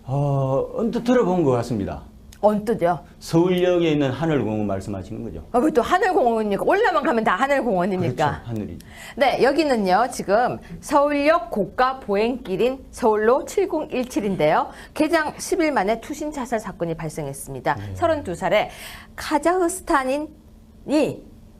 언뜻 들어본 것 같습니다. 언뜻요. 서울역에 있는 하늘공원 말씀하시는 거죠? 왜 또 하늘공원입니까? 올라만 가면 다 하늘공원입니까? 그렇죠. 하늘이. 네, 여기는요, 지금 서울역 고가 보행길인 서울로 7017인데요. 개장 10일 만에 투신 자살 사건이 발생했습니다. 32살의 카자흐스탄인이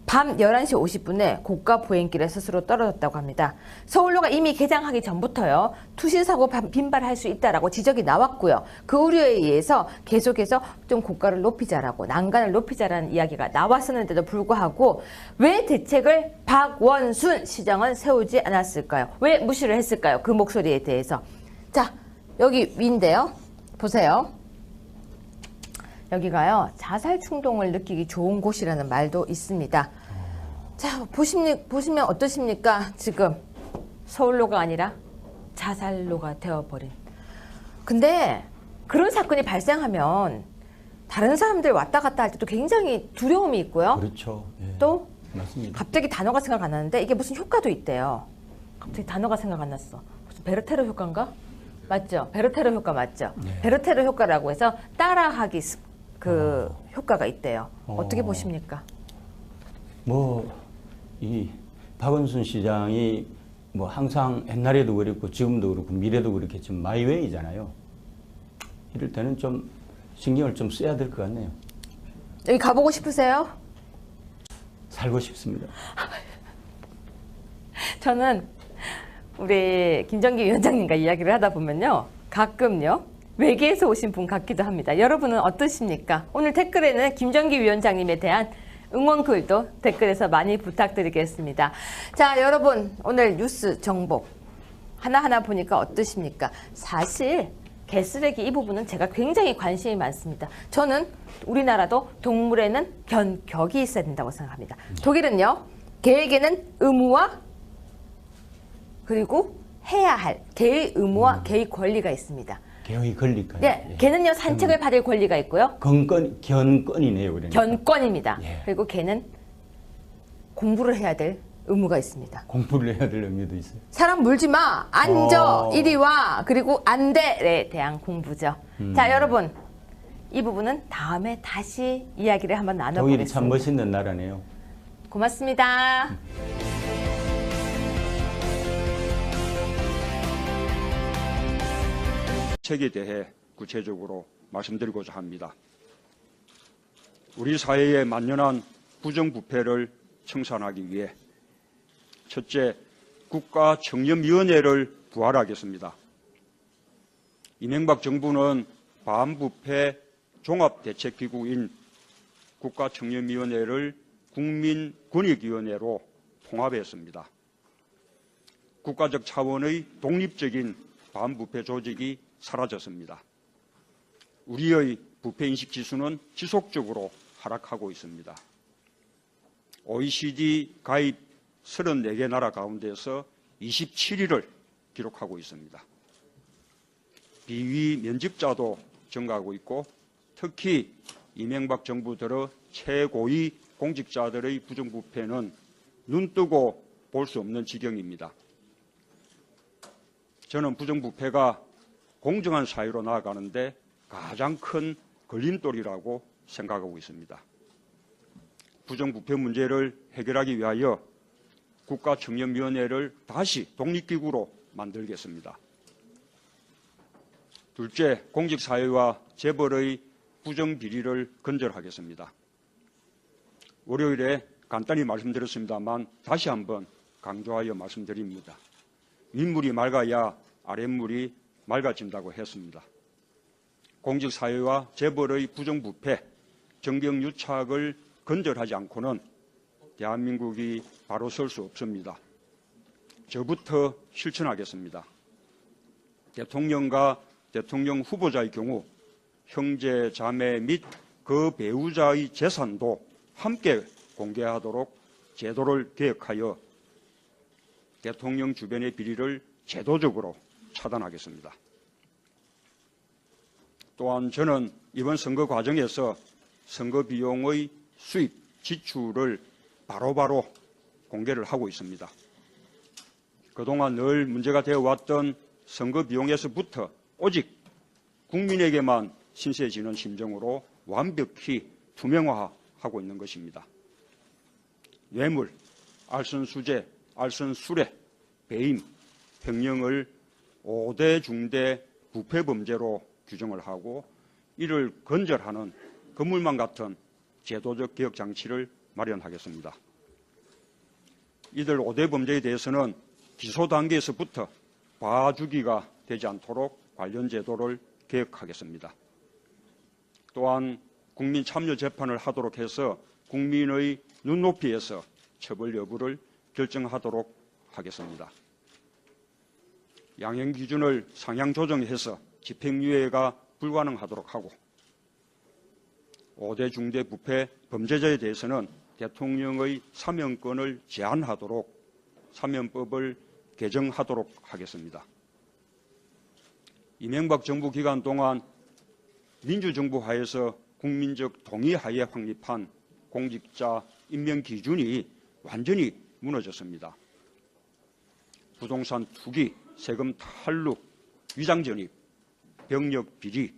밤 11시 50분에 고가 보행길에 스스로 떨어졌다고 합니다. 서울로가 이미 개장하기 전부터요. 투신사고 빈발할 수 있다라고 지적이 나왔고요. 그 우려에 의해서 계속해서 좀 고가를 높이자라고 난간을 높이자라는 이야기가 나왔었는데도 불구하고 왜 대책을 박원순 시장은 세우지 않았을까요? 왜 무시를 했을까요? 그 목소리에 대해서. 자, 여기 위인데요. 보세요. 여기가요, 자살 충동을 느끼기 좋은 곳이라는 말도 있습니다. 자, 보시면 어떠십니까? 지금 서울로가 아니라 자살로가 되어버린. 근데 그런 사건이 발생하면 다른 사람들 왔다 갔다 할 때도 굉장히 두려움이 있고요. 그렇죠. 예. 또 맞습니다. 갑자기 단어가 생각 안 나는데 이게 무슨 효과도 있대요. 갑자기 단어가 생각 안 났어. 무슨 베르테르 효과인가? 맞죠? 베르테르 효과 맞죠? 네. 베르테르 효과라고 해서 따라하기 그 효과가 있대요. 어떻게 어. 보십니까? 이 박원순 시장이 뭐 항상 옛날에도 그랬고 지금도 그렇고 미래도 그렇겠지만 마이웨이잖아요. 이럴 때는 좀 신경을 좀 써야 될 것 같네요. 여기 가보고 싶으세요? 살고 싶습니다. 저는 우리 김정기 위원장님과 이야기를 하다 보면요. 가끔요. 외계에서 오신 분 같기도 합니다. 여러분은 어떠십니까? 오늘 댓글에는 김정기 위원장님에 대한 응원글도 댓글에서 많이 부탁드리겠습니다. 자, 여러분 오늘 뉴스 정보 하나하나 보니까 어떠십니까? 사실 개쓰레기 이 부분은 제가 굉장히 관심이 많습니다. 저는 우리나라도 동물에는 격이 있어야 된다고 생각합니다. 독일은요. 개에게는 의무와 그리고 해야 할 개의 의무와 개의 권리가 있습니다. 개의 권리까지. 네, 개는요 산책을 받을 권리가 있고요. 견권이네요, 그러니까. 견권입니다. 예. 그리고 개는 공부를 해야 될 의무가 있습니다. 공부를 해야 될 의무도 있어요. 사람 물지 마, 앉아, 이리 와, 그리고 안 돼에 대한 공부죠. 자, 여러분 이 부분은 다음에 다시 이야기를 한번 독일이 나눠보겠습니다. 참 멋있는 나라네요. 고맙습니다. 책에 대해 구체적으로 말씀드리고자 합니다. 우리 사회의 만연한 부정부패를 청산하기 위해 첫째, 국가청렴위원회를 부활하겠습니다. 이명박 정부는 반부패 종합대책기구인 국가청렴위원회를 국민권익위원회로 통합했습니다. 국가적 차원의 독립적인 반부패 조직이 사라졌습니다. 우리의 부패인식 지수는 지속적으로 하락하고 있습니다. OECD 가입 34개 나라 가운데서 27위를 기록하고 있습니다. 비위 면집자도 증가하고 있고 특히 이명박 정부 들어 최고위 공직자들의 부정부패는 눈뜨고 볼 수 없는 지경입니다. 저는 부정부패가 공정한 사회로 나아가는데 가장 큰 걸림돌이라고 생각하고 있습니다. 부정부패 문제를 해결하기 위하여 국가청렴위원회를 다시 독립기구로 만들겠습니다. 둘째, 공직사회와 재벌의 부정비리를 근절하겠습니다. 월요일에 간단히 말씀드렸습니다만 다시 한번 강조하여 말씀드립니다. 윗물이 맑아야 아랫물이 맑아진다고 했습니다. 공직사회와 재벌의 부정부패, 정경유착을 근절하지 않고는 대한민국이 바로 설 수 없습니다. 저부터 실천하겠습니다. 대통령과 대통령 후보자의 경우 형제, 자매 및 그 배우자의 재산도 함께 공개하도록 제도를 개혁하여 대통령 주변의 비리를 제도적으로 차단하겠습니다. 또한 저는 이번 선거 과정에서 선거 비용의 수입, 지출을 바로바로 공개를 하고 있습니다. 그동안 늘 문제가 되어왔던 선거 비용에서부터 오직 국민에게만 신세지는 심정으로 완벽히 투명화하고 있는 것입니다. 뇌물, 알선수재, 알선수뢰, 배임, 횡령을 5대 중대 부패범죄로 규정을 하고 이를 근절하는 그물망 같은 제도적 개혁 장치를 마련하겠습니다. 이들 5대 범죄에 대해서는 기소 단계에서부터 봐주기가 되지 않도록 관련 제도를 개혁하겠습니다. 또한 국민 참여 재판을 하도록 해서 국민의 눈높이에서 처벌 여부를 결정하도록 하겠습니다. 양형 기준을 상향 조정해서 집행유예가 불가능하도록 하고 5대 중대 부패 범죄자에 대해서는 대통령의 사면권을 제한하도록 사면법을 개정하도록 하겠습니다. 이명박 정부 기간 동안 민주정부 하에서 국민적 동의하에 확립한 공직자 임명 기준이 완전히 무너졌습니다. 부동산 투기, 세금 탈루, 위장전입, 병력 비리,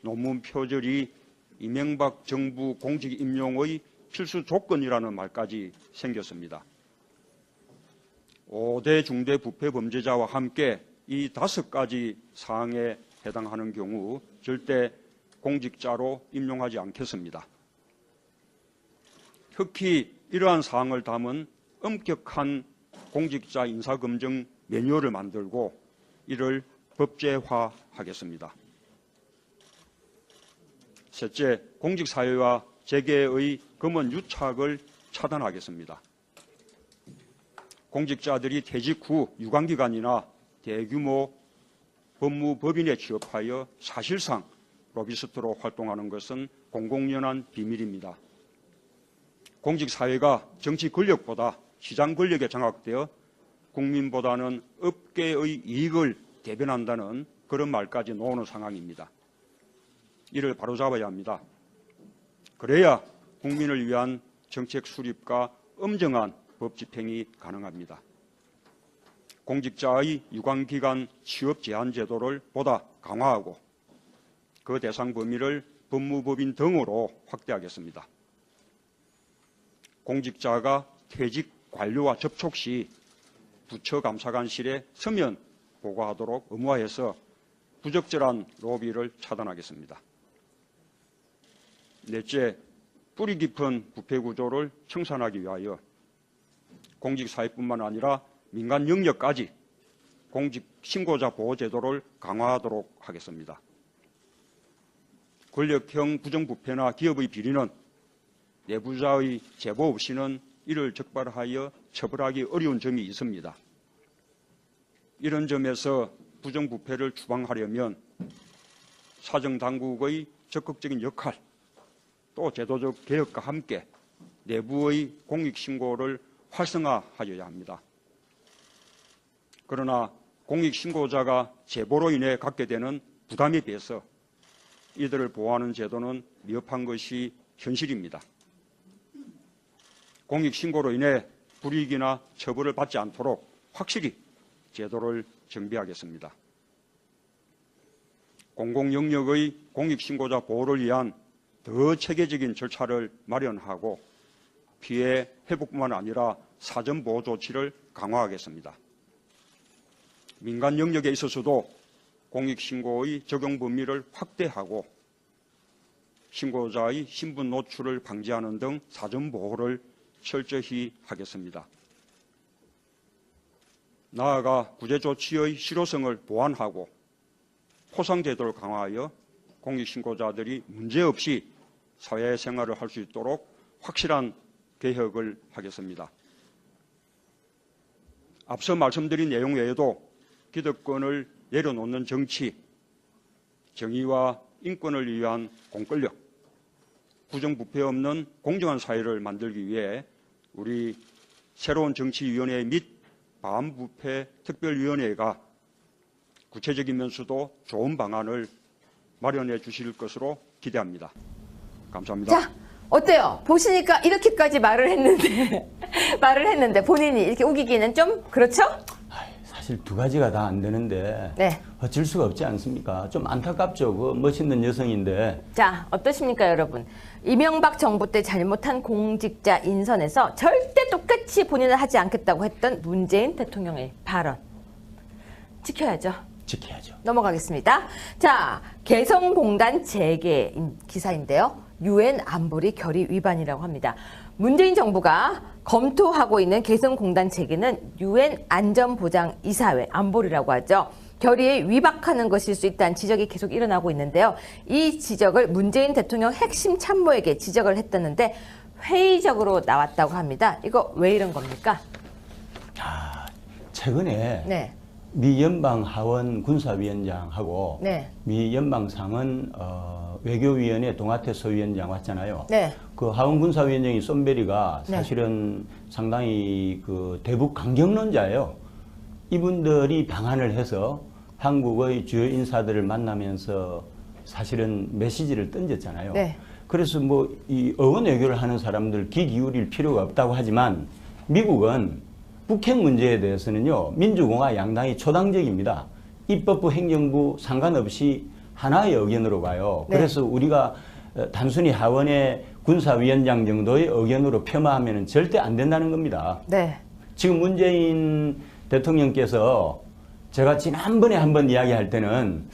논문 표절이 이명박 정부 공직 임용의 필수 조건이라는 말까지 생겼습니다. 5대 중대 부패 범죄자와 함께 이 5가지 사항에 해당하는 경우 절대 공직자로 임용하지 않겠습니다. 특히 이러한 사항을 담은 엄격한 공직자 인사검증 매뉴얼을 만들고 이를 법제화하겠습니다. 셋째, 공직사회와 재계의 검은 유착을 차단하겠습니다. 공직자들이 퇴직 후 유관기관이나 대규모 법무법인에 취업하여 사실상 로비스트로 활동하는 것은 공공연한 비밀입니다. 공직사회가 정치 권력보다 시장 권력에 장악되어 국민보다는 업계의 이익을 대변한다는 그런 말까지 나오는 상황입니다. 이를 바로잡아야 합니다. 그래야 국민을 위한 정책 수립과 엄정한 법 집행이 가능합니다. 공직자의 유관기관 취업 제한 제도를 보다 강화하고 그 대상 범위를 법무법인 등으로 확대하겠습니다. 공직자가 퇴직 관료와 접촉 시 부처 감사관실에 서면 보고하도록 의무화해서 부적절한 로비를 차단하겠습니다. 넷째, 뿌리 깊은 부패 구조를 청산하기 위하여 공직사회뿐만 아니라 민간 영역까지 공직신고자 보호제도를 강화하도록 하겠습니다. 권력형 부정부패나 기업의 비리는 내부자의 제보 없이는 이를 적발하여 처벌하기 어려운 점이 있습니다. 이런 점에서 부정부패를 추방하려면 사정당국의 적극적인 역할, 또 제도적 개혁과 함께 내부의 공익신고를 활성화하여야 합니다. 그러나 공익신고자가 제보로 인해 갖게 되는 부담에 비해서 이들을 보호하는 제도는 미흡한 것이 현실입니다. 공익신고로 인해 불이익이나 처벌을 받지 않도록 확실히 제도를 정비하겠습니다. 공공영역의 공익신고자 보호를 위한 더 체계적인 절차를 마련하고 피해 회복뿐만 아니라 사전 보호 조치를 강화하겠습니다. 민간 영역에 있어서도 공익신고의 적용 범위를 확대하고 신고자의 신분 노출을 방지하는 등 사전 보호를 철저히 하겠습니다. 나아가 구제 조치의 실효성을 보완하고 포상제도를 강화하여 공익신고자들이 문제없이 사회생활을 할 수 있도록 확실한 개혁을 하겠습니다. 앞서 말씀드린 내용 외에도 기득권을 내려놓는 정치, 정의와 인권을 위한 공권력, 부정부패 없는 공정한 사회를 만들기 위해 우리 새로운 정치위원회 및 반부패 특별위원회가 구체적이면서도 좋은 방안을 마련해 주실 것으로 기대합니다. 감사합니다. 자, 어때요? 보시니까 이렇게까지 말을 했는데 본인이 이렇게 우기기는 좀 그렇죠? 사실 두 가지가 다 안 되는데 네. 어쩔 수가 없지 않습니까? 좀 안타깝죠. 그 멋있는 여성인데. 자, 어떠십니까, 여러분? 이명박 정부 때 잘못한 공직자 인선에서 절대 똑같이 본인은 하지 않겠다고 했던 문재인 대통령의 발언. 지켜야죠. 지켜야죠. 넘어가겠습니다. 자, 개성공단 재개 기사인데요. UN 안보리 결의 위반이라고 합니다. 문재인 정부가 검토하고 있는 개성공단 재개는 UN 안전보장이사회 안보리라고 하죠. 결의에 위반하는 것일 수 있다는 지적이 계속 일어나고 있는데요. 이 지적을 문재인 대통령 핵심 참모에게 지적을 했다는데 회의적으로 나왔다고 합니다. 이거 왜 이런 겁니까? 최근에 네. 미 연방 하원 군사위원장하고 네. 미 연방 상원 외교위원회 동아태 소위원장 왔잖아요. 네. 그 하원 군사위원장이 쏨베리가 네. 사실은 상당히 그 대북 강경론자예요. 이분들이 방한을 해서 한국의 주요 인사들을 만나면서 사실은 메시지를 던졌잖아요. 네. 그래서 뭐 이 어원 외교를 하는 사람들 귀 기울일 필요가 없다고 하지만 미국은 북핵 문제에 대해서는요, 민주공화 양당이 초당적입니다. 입법부, 행정부 상관없이 하나의 의견으로 가요. 네. 그래서 우리가 단순히 하원의 군사위원장 정도의 의견으로 폄하하면 절대 안 된다는 겁니다. 네. 지금 문재인 대통령께서 제가 지난번에 한번 이야기할 때는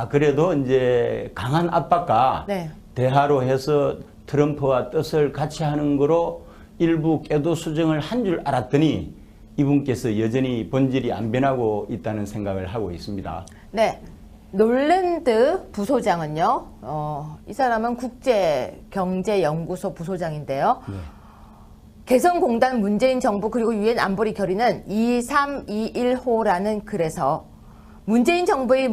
그래도 이제 강한 압박과 네. 대화로 해서 트럼프와 뜻을 같이 하는 거로 일부 궤도 수정을 한 줄 알았더니 이분께서 여전히 본질이 안 변하고 있다는 생각을 하고 있습니다. 네. 놀랜드 부소장은요, 이 사람은 국제경제연구소 부소장인데요. 네. 개성공단 문재인 정부 그리고 유엔 안보리 결의는 2321호라는 글에서 문재인 정부의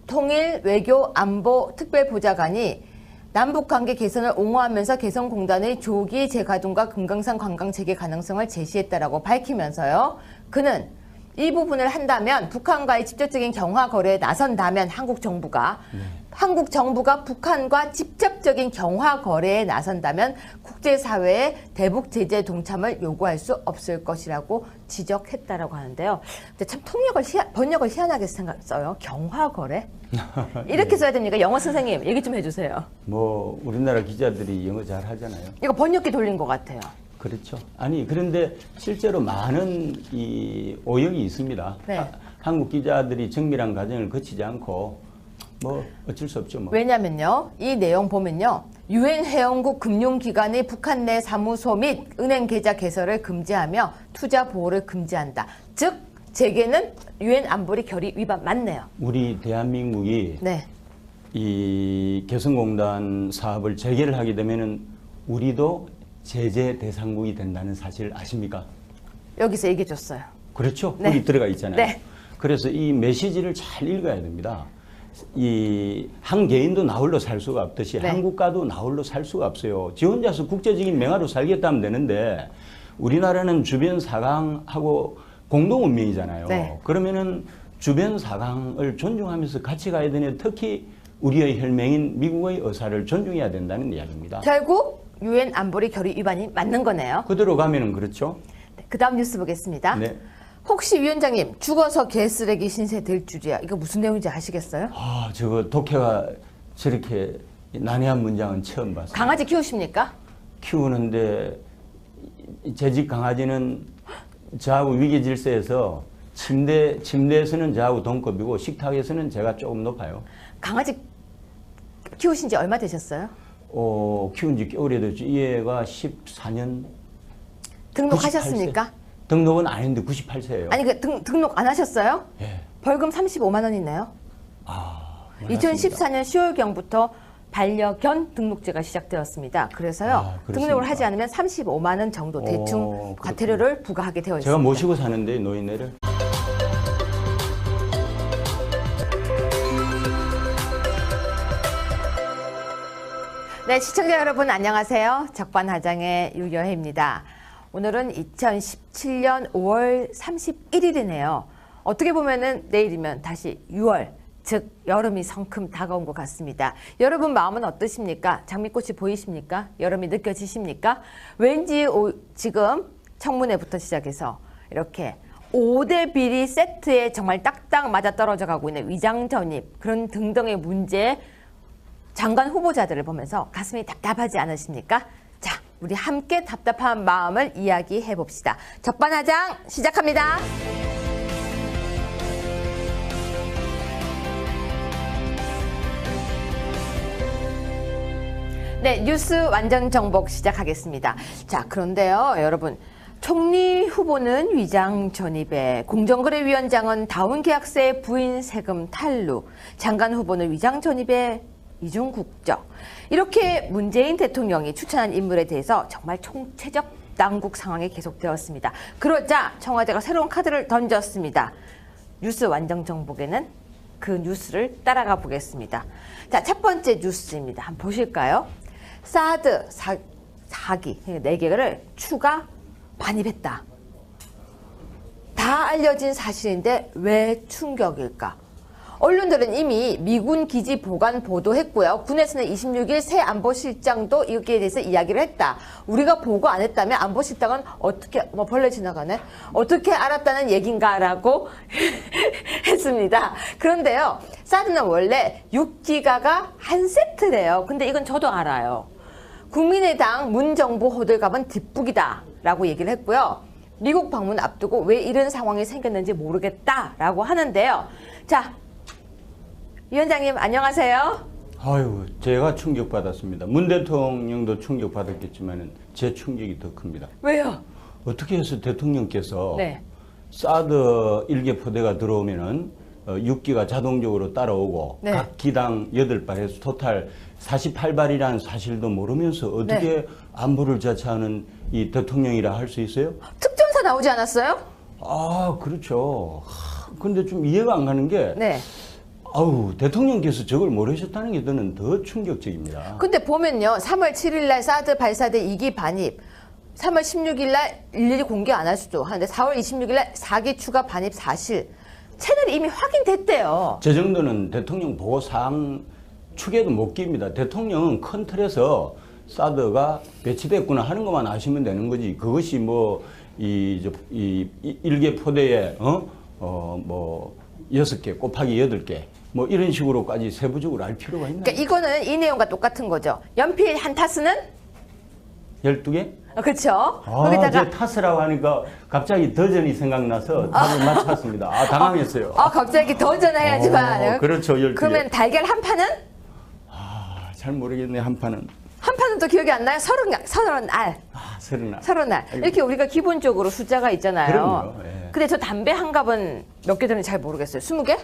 통일 외교 안보 특별보좌관이 남북관계 개선을 옹호하면서 개성공단의 조기 재가동과 금강산 관광 재개 가능성을 제시했다라고 밝히면서요. 그는 이 부분을 한다면 북한과의 직접적인 경화 거래에 나선다면 한국 정부가 북한과 직접적인 경화 거래에 나선다면 국제사회의 대북 제재 동참을 요구할 수 없을 것이라고 지적했다라고 하는데요. 근데 참 번역을 희한하게 써요. 경화 거래? 이렇게 써야 됩니까? 영어 선생님 얘기 좀 해주세요. 뭐 우리나라 기자들이 영어 잘 하잖아요. 이거 번역기 돌린 것 같아요. 그렇죠. 아니 그런데 실제로 많은 이 오역이 있습니다. 네. 한국 기자들이 정밀한 과정을 거치지 않고 뭐 어쩔 수 없죠. 뭐. 왜냐면요, 이 내용 보면요, 유엔 회원국 금융기관의 북한 내 사무소 및 은행 계좌 개설을 금지하며 투자 보호를 금지한다. 즉 재계는 유엔 안보리 결의 위반 맞네요. 우리 대한민국이 네. 이 개성공단 사업을 재개를 하게 되면은 우리도 제재 대상국이 된다는 사실 아십니까? 여기서 얘기해 줬어요. 그렇죠. 네. 거기 들어가 있잖아요. 네. 그래서 이 메시지를 잘 읽어야 됩니다. 이 한 개인도 나홀로 살 수가 없듯이 네. 한국가도 나홀로 살 수가 없어요. 지 혼자서 국제적인 맹아로 살겠다면 되는데 우리나라는 주변 사강하고 공동 운명이잖아요. 네. 그러면은 주변 사강을 존중하면서 같이 가야 되는 특히 우리의 혈맹인 미국의 의사를 존중해야 된다는 이야기입니다. 결국 유엔 안보리 결의 위반이 맞는 거네요. 그대로 가면은 그렇죠. 네, 그다음 뉴스 보겠습니다. 네. 혹시 위원장님 죽어서 개쓰레기 신세 될 줄이야. 이거 무슨 내용인지 아시겠어요? 아, 저거 독해가 저렇게 난해한 문장은 처음 봤어요. 강아지 키우십니까? 키우는데 제 집 강아지는 저하고 위계 질서에서 침대에서는 저하고 동급이고 식탁에서는 제가 조금 높아요. 강아지 키우신 지 얼마 되셨어요? 키운 지 꽤 오래됐죠. 이 애가 14년. 등록하셨습니까? 등록은 안 했는데 98세예요. 아니 그 등록 안 하셨어요? 예. 벌금 35만 원이네요. 몰랐습니다. 2014년 10월경부터 반려견 등록제가 시작되었습니다. 그래서요. 그렇습니까? 등록을 하지 않으면 35만 원 정도 대충 그렇군요. 과태료를 부과하게 되어 있습니다. 제가 모시고 사는데 노인네를. 네, 시청자 여러분 안녕하세요. 적반하장의 유여혜입니다. 오늘은 2017년 5월 31일이네요. 어떻게 보면은 내일이면 다시 6월, 즉 여름이 성큼 다가온 것 같습니다. 여러분 마음은 어떠십니까? 장미꽃이 보이십니까? 여름이 느껴지십니까? 왠지 지금 청문회부터 시작해서 이렇게 5대 비리 세트에 정말 딱딱 맞아 떨어져 가고 있는 위장 전입 그런 등등의 문제 장관 후보자들을 보면서 가슴이 답답하지 않으십니까? 자, 우리 함께 답답한 마음을 이야기해 봅시다. 적반하장 시작합니다. 네, 뉴스 완전 정복 시작하겠습니다. 자, 그런데요, 여러분. 총리 후보는 위장 전입에, 공정거래위원장은 다운계약세 부인 세금 탈루, 장관 후보는 위장 전입에 이중 국적. 이렇게 문재인 대통령이 추천한 인물에 대해서 정말 총체적 난국 상황이 계속되었습니다. 그러자 청와대가 새로운 카드를 던졌습니다. 뉴스 완전 정복에는 그 뉴스를 따라가 보겠습니다. 자, 첫 번째 뉴스입니다. 한번 보실까요? 사드 사기 4개를 추가 반입했다. 다 알려진 사실인데 왜 충격일까? 언론들은 이미 미군 기지 보관 보도했고요. 군에서는 26일 새 안보실장도 여기에 대해서 이야기를 했다. 우리가 보고 안 했다면 안보실장은 어떻게 벌레 지나가네? 어떻게 알았다는 얘긴가라고 했습니다. 그런데요. 사드는 원래 6기가가 한 세트래요. 근데 이건 저도 알아요. 국민의당 문정부 호들갑은 뒷북이다 라고 얘기를 했고요. 미국 방문 앞두고 왜 이런 상황이 생겼는지 모르겠다라고 하는데요. 자, 위원장님 안녕하세요. 아유, 제가 충격받았습니다. 문 대통령도 충격받았겠지만 제 충격이 더 큽니다. 왜요? 어떻게 해서 대통령께서 네. 사드 일개 포대가 들어오면은 6기가 자동적으로 따라오고 네. 각 기당 8발에서 토탈 48발이라는 사실도 모르면서 어떻게 네. 안보를 자처하는 이 대통령이라 할 수 있어요? 특전사 나오지 않았어요? 아, 그렇죠. 근데 좀 이해가 안 가는 게 네. 아우, 대통령께서 저걸 모르셨다는 게 저는 더 충격적입니다. 근데 보면요. 3월 7일 날 사드 발사대 2기 반입, 3월 16일 날 일일이 공개 안 할 수도 하는데 4월 26일 날 4기 추가 반입 사실 채널이 이미 확인됐대요. 저 정도는 대통령 보고 사항 축에도 못 깁니다. 대통령은 큰 틀에서 사드가 배치됐구나 하는 것만 아시면 되는 거지. 그것이 뭐, 일개 포대에, 뭐, 6개 곱하기 8개, 뭐 이런 식으로까지 세부적으로 알 필요가 있나요? 그러니까 이거는 이 내용과 똑같은 거죠. 연필 한 타스는 12개? 그렇죠. 아, 거기다가 제 타스라고 하니까 갑자기 더전이 생각나서 답을 맞췄습니다. 아, 당황했어요. 갑자기 더 전화해야지만. 그렇죠, 12개. 그러면 달걀 한 판은? 아, 잘 모르겠네, 한 판은. 한 판은 또 기억이 안 나요? 30알. 아, 30알. 30알. 이렇게 우리가 기본적으로 숫자가 있잖아요. 그럼요, 예. 근데 저 담배 한 갑은 몇 개 되는지 잘 모르겠어요. 20개?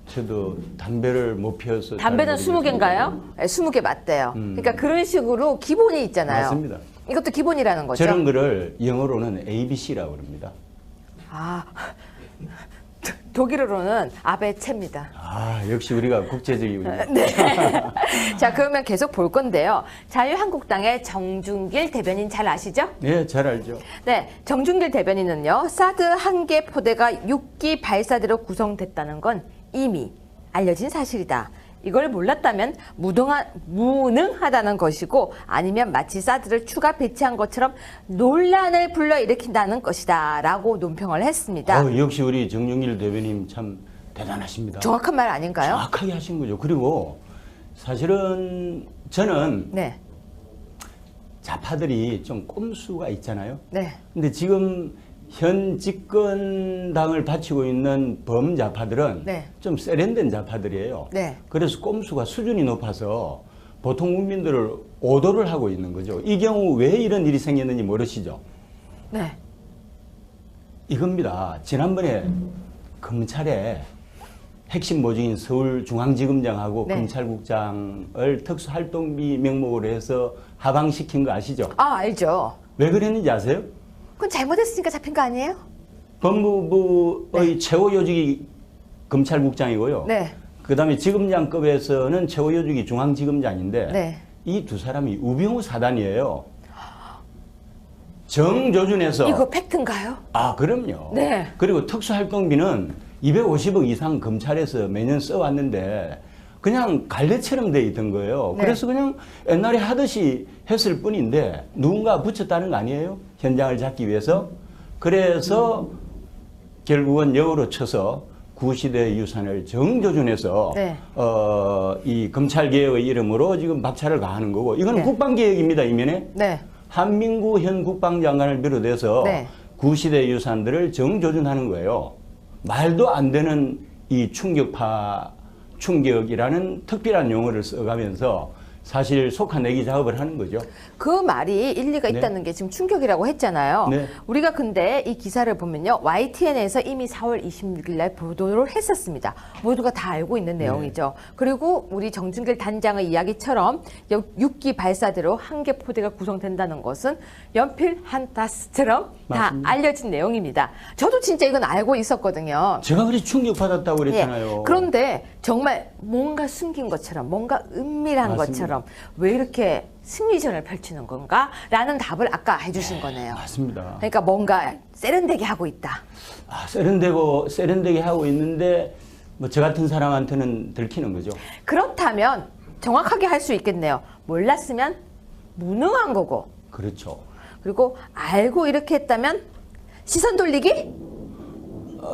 저도 담배를 못 피워서. 담배는 잘 모르겠습니다. 20개인가요? 네, 20개 맞대요. 그러니까 그런 식으로 기본이 있잖아요. 맞습니다. 이것도 기본이라는 거죠. 저런 거를 영어로는 ABC라고 합니다. 아, 독일어로는 아베체입니다. 아, 역시 우리가 국제적이군요. 네. 자, 그러면 계속 볼 건데요. 자유한국당의 정준길 대변인 잘 아시죠? 네, 잘 알죠. 네, 정준길 대변인은요, 사드 한 개 포대가 6기 발사대로 구성됐다는 건 이미 알려진 사실이다. 이걸 몰랐다면 무능하다는 것이고 아니면 마치 사드를 추가 배치한 것처럼 논란을 불러일으킨다는 것이다 라고 논평을 했습니다. 역시 우리 정용일 대변인 참 대단하십니다. 정확한 말 아닌가요? 정확하게 하신 거죠. 그리고 사실은 저는 네. 좌파들이 좀 꼼수가 있잖아요. 네. 근데 지금 현 집권당을 바치고 있는 범좌파들은 네. 좀 세련된 좌파들이에요. 네. 그래서 꼼수가 수준이 높아서 보통 국민들을 오도를 하고 있는 거죠. 이 경우 왜 이런 일이 생겼는지 모르시죠? 네. 이겁니다. 지난번에 검찰에 핵심 모직인 서울중앙지검장하고 네. 검찰국장을 특수활동비 명목으로 해서 하방시킨 거 아시죠? 아, 알죠. 왜 그랬는지 아세요? 그건 잘못했으니까 잡힌 거 아니에요? 법무부의 최고 요직이 검찰국장이고요. 네. 그 다음에 지검장급에서는 최고 요직이 중앙지검장인데 네. 이 두 사람이 우병우 사단이에요. 정조준에서 이거 팩트인가요? 아, 그럼요. 네. 그리고 특수활동비는 250억 이상 검찰에서 매년 써왔는데 그냥 갈래처럼 돼 있던 거예요. 네. 그래서 그냥 옛날에 하듯이 했을 뿐인데 누군가 붙였다는 거 아니에요? 현장을 잡기 위해서. 그래서 결국은 역으로 쳐서 구시대 유산을 정조준해서 네. 이 검찰개혁의 이름으로 지금 박차를 가하는 거고 이건 네. 국방개혁입니다, 이면에. 네. 한민구 현 국방장관을 비롯해서 네. 구시대 유산들을 정조준하는 거예요. 말도 안 되는 이 충격이라는 특별한 용어를 써가면서 사실 속아내기 작업을 하는 거죠. 그 말이 일리가 네. 있다는 게 지금 충격이라고 했잖아요. 네. 우리가 근데 이 기사를 보면요. YTN에서 이미 4월 26일 날 보도를 했었습니다. 모두가 다 알고 있는 내용이죠. 그리고 우리 정준길 단장의 이야기처럼 6기 발사대로 한 개 포대가 구성된다는 것은 연필 한 타스처럼 다 맞습니다. 알려진 내용입니다. 저도 진짜 이건 알고 있었거든요. 제가 그리 충격받았다고 그랬잖아요. 예. 그런데 정말 뭔가 숨긴 것처럼 뭔가 은밀한 맞습니다. 것처럼 왜 이렇게 심리전을 펼치는 건가? 라는 답을 아까 해주신 거네요. 맞습니다. 그러니까 뭔가 세련되게 하고 있다. 아, 세련되게 하고 있는데 뭐 저 같은 사람한테는 들키는 거죠. 그렇다면 정확하게 할 수 있겠네요. 몰랐으면 무능한 거고, 그렇죠. 그리고 알고 이렇게 했다면 시선 돌리기?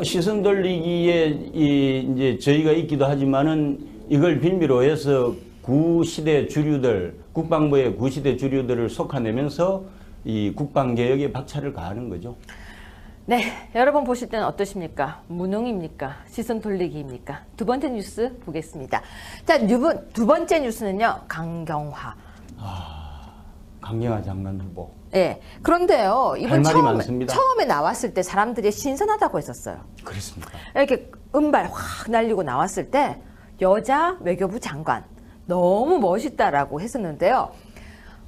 시선 돌리기에 이제 저희가 있기도 하지만은 이걸 빌미로 해서 구시대 주류들, 국방부의 구시대 주류들을 속아내면서 이 국방개혁에 박차를 가하는 거죠. 네, 여러분 보실 때는 어떠십니까? 무능입니까? 시선 돌리기입니까? 두 번째 뉴스 보겠습니다. 자, 두 번째 뉴스는요, 강경화. 강경화 장관 후보. 예. 그런데요, 할 이번 말이 많습니다. 처음에 나왔을 때 사람들이 신선하다고 했었어요. 그렇습니까? 이렇게 은발 확 날리고 나왔을 때 여자 외교부 장관 너무 멋있다라고 했었는데요.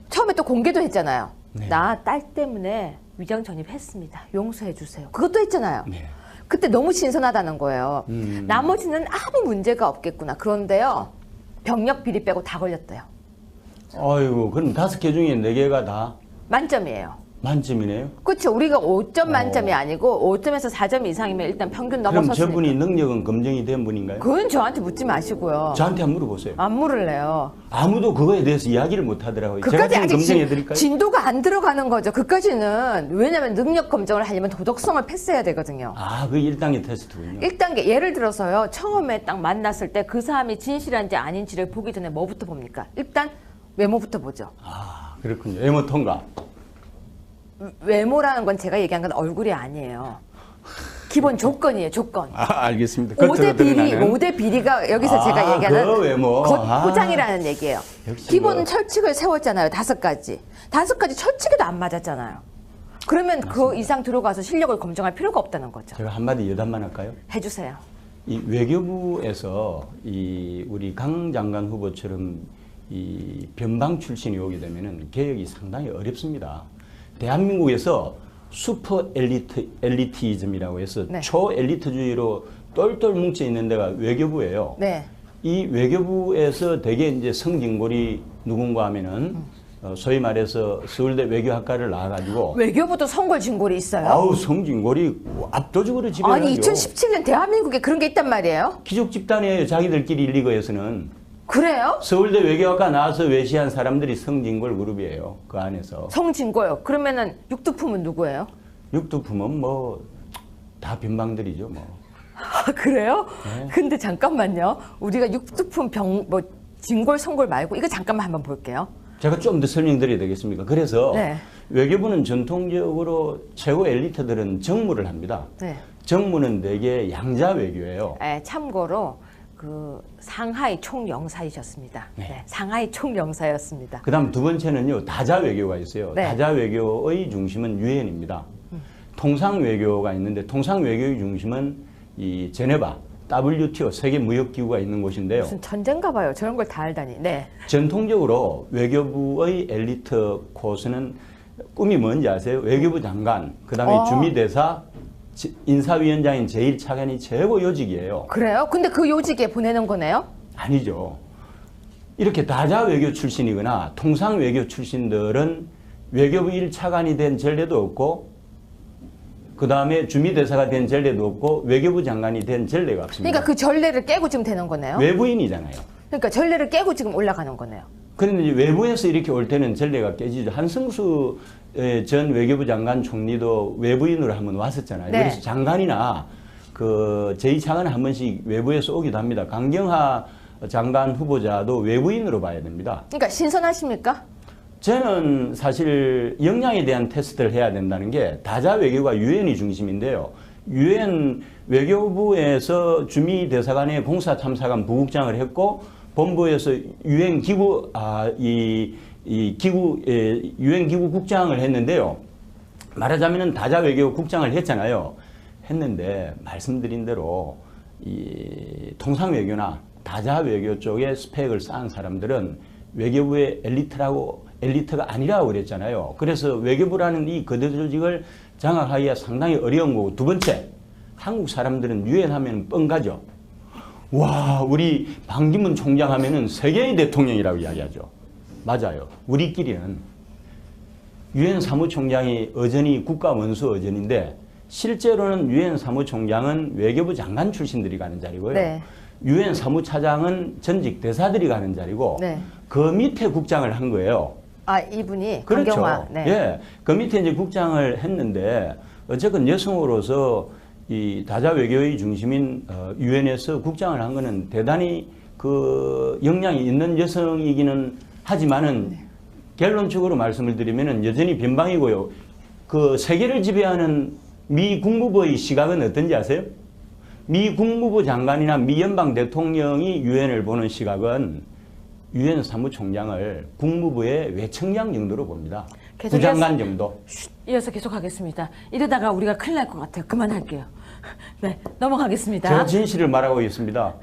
처음에 또 공개도 했잖아요. 네. 나 딸 때문에 위장 전입했습니다. 용서해 주세요. 그것도 했잖아요. 네. 그때 너무 신선하다는 거예요. 나머지는 아무 문제가 없겠구나. 그런데요, 병력 비리 빼고 다 걸렸대요. 아이고, 그럼 5개 중에 4개가 다 만점이에요. 만점이네요. 그렇죠. 우리가 5점 만점이 아니고 5점에서 4점 이상이면 일단 평균 그럼 넘어섰으니까. 저분이 능력은 검증이 된 분인가요? 그건 저한테 묻지 마시고요. 저한테 한번 물어보세요. 안 물을래요. 아무도 그거에 대해서 이야기를 못 하더라고요. 제가 그까지 좀 아직 검증해 드릴까요? 진도가 안 들어가는 거죠. 그까지는. 왜냐하면 능력 검증을 하려면 도덕성을 패스해야 되거든요. 아, 그 1단계 테스트군요. 1단계 예를 들어서요. 처음에 딱 만났을 때 그 사람이 진실한지 아닌지를 보기 전에 뭐부터 봅니까? 일단 외모부터 보죠. 아, 그렇군요. 외모 통과. 외모라는 건 제가 얘기한 건 얼굴이 아니에요. 기본 조건이에요. 조건. 아, 알겠습니다. 5대 비리, 5대 비리가 여기서 제가 얘기하는 그 외모. 포장이라는 얘기예요. 역시 기본 뭐. 철칙을 세웠잖아요. 5가지. 5가지 철칙에도 안 맞았잖아요. 그러면 그 이상 들어가서 실력을 검증할 필요가 없다는 거죠. 제가 한마디 여담만 할까요? 해주세요. 이 외교부에서 이 우리 강 장관 후보처럼 이 변방 출신이 오게 되면은 개혁이 상당히 어렵습니다. 대한민국에서 슈퍼 엘리티즘이라고 해서 네. 초엘리트주의로 똘똘 뭉쳐 있는 데가 외교부예요. 네. 이 외교부에서 대개 이제 성진골이 누군가 하면은 소위 말해서 서울대 외교학과를 나와가지고 외교부도 성골진골이 있어요. 아우 성진골이 압도적으로 지배하죠. 아니 2017년 대한민국에 그런 게 있단 말이에요? 귀족 집단이에요. 자기들끼리 리그에서는. 그래요? 서울대 외교학과 나와서 외시한 사람들이 성진골 그룹이에요. 그 안에서. 성진골. 그러면은 육두품은 누구예요? 육두품은 뭐 다 변방들이죠. 뭐. 아, 그래요? 네. 근데 잠깐만요. 우리가 육두품 진골, 성골 말고 이거 잠깐만 한번 볼게요. 제가 좀 더 설명드려야 되겠습니까? 그래서 네. 외교부는 전통적으로 최고 엘리트들은 정무를 합니다. 네. 정무는 대개 양자 외교예요. 참고로 그 상하이 총영사이셨습니다. 네. 네, 상하이 총영사였습니다. 그다음 두 번째는요 다자 외교가 있어요. 네. 다자 외교의 중심은 유엔입니다. 통상 외교가 있는데 통상 외교의 중심은 이 제네바 WTO 세계 무역 기구가 있는 곳인데요. 무슨 전쟁가 봐요. 저런 걸 다 알다니. 네. 전통적으로 외교부의 엘리트 코스는 꿈이 뭔지 아세요? 외교부 장관, 그다음에 주미대사, 인사위원장인 제1차관이 최고 요직이에요. 그래요? 근데 그 요직에 보내는 거네요? 아니죠. 이렇게 다자 외교 출신이거나 통상 외교 출신들은 외교부 1차관이 된 전례도 없고 그 다음에 주미대사가 된 전례도 없고 외교부 장관이 된 전례가 없습니다. 그러니까 그 전례를 깨고 지금 되는 거네요? 외부인이잖아요. 그러니까 전례를 깨고 지금 올라가는 거네요. 그런데 이제 외부에서 이렇게 올 때는 전례가 깨지죠. 한승수 전 외교부 장관 총리도 외부인으로 한번 왔었잖아요. 네. 그래서 장관이나 그 제2차관은 한 번씩 외부에서 오기도 합니다. 강경화 장관 후보자도 외부인으로 봐야 됩니다. 그러니까 신선하십니까? 저는 사실 역량에 대한 테스트를 해야 된다는 게 다자 외교가 유엔이 중심인데요. 유엔 외교부에서 주미 대사관의 공사 참사관 부국장을 했고 본부에서 유엔 기구 유엔 기구 국장을 했는데요. 말하자면은 다자 외교 국장을 했잖아요. 했는데 말씀드린 대로 이 통상 외교나 다자 외교 쪽에 스펙을 쌓은 사람들은 외교부의 엘리트가 아니라고 그랬잖아요. 그래서 외교부라는 이 거대 조직을 장악하기가 상당히 어려운 거고, 두 번째, 한국 사람들은 유엔 하면 뻥가죠. 와, 우리 반기문 총장 하면은 세계의 대통령이라고 이야기하죠. 맞아요. 우리끼리는 유엔 사무총장이 여전히 국가 원수 의전인데 실제로는 유엔 사무총장은 외교부 장관 출신들이 가는 자리고요. 네. 유엔 사무차장은 전직 대사들이 가는 자리고 네. 그 밑에 국장을 한 거예요. 아, 이분이 그렇죠. 강경화. 네. 예, 그 밑에 이제 국장을 했는데 어쨌든 여성으로서 이 다자 외교의 중심인 유엔에서 국장을 한 거는 대단히 그 역량이 있는 여성이기는 하지만은 결론적으로 말씀을 드리면은 여전히 변방이고요. 그 세계를 지배하는 미 국무부의 시각은 어떤지 아세요? 미 국무부 장관이나 미 연방 대통령이 유엔을 보는 시각은 유엔 사무총장을 국무부의 외청장 정도로 봅니다. 부장관 정도. 이어서 계속하겠습니다. 이러다가 우리가 큰일 날 것 같아요. 그만할게요. 네, 넘어가겠습니다. 제가 진실을 말하고 있습니다.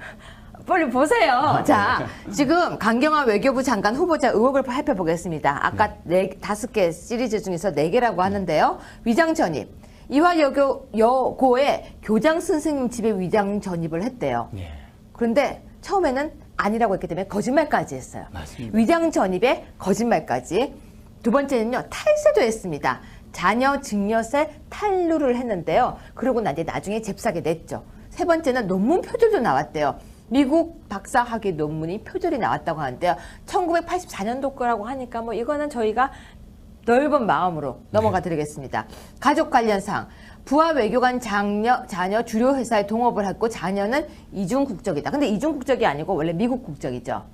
빨리 보세요. 자, 지금 강경화 외교부 장관 후보자 의혹을 살펴보겠습니다. 아까 5개 시리즈 중에서 4개라고 하는데요. 위장 전입. 이화여고의 교장 선생님 집에 위장 전입을 했대요. 네. 그런데 처음에는 아니라고 했기 때문에 거짓말까지 했어요. 맞습니다. 위장 전입에 거짓말까지. 두 번째는요, 탈세도 했습니다. 자녀 증여세 탈루를 했는데요. 그러고 나중에 잽싸게 냈죠. 세 번째는 논문 표절도 나왔대요. 미국 박사학위 논문이 표절이 나왔다고 하는데요. 1984년도 거라고 하니까 뭐 이거는 저희가 넓은 마음으로 넘어가 드리겠습니다. 가족 관련 사항. 부하 외교관 자녀 주류 회사에 동업을 했고 자녀는 이중 국적이다. 근데 이중 국적이 아니고 원래 미국 국적이죠.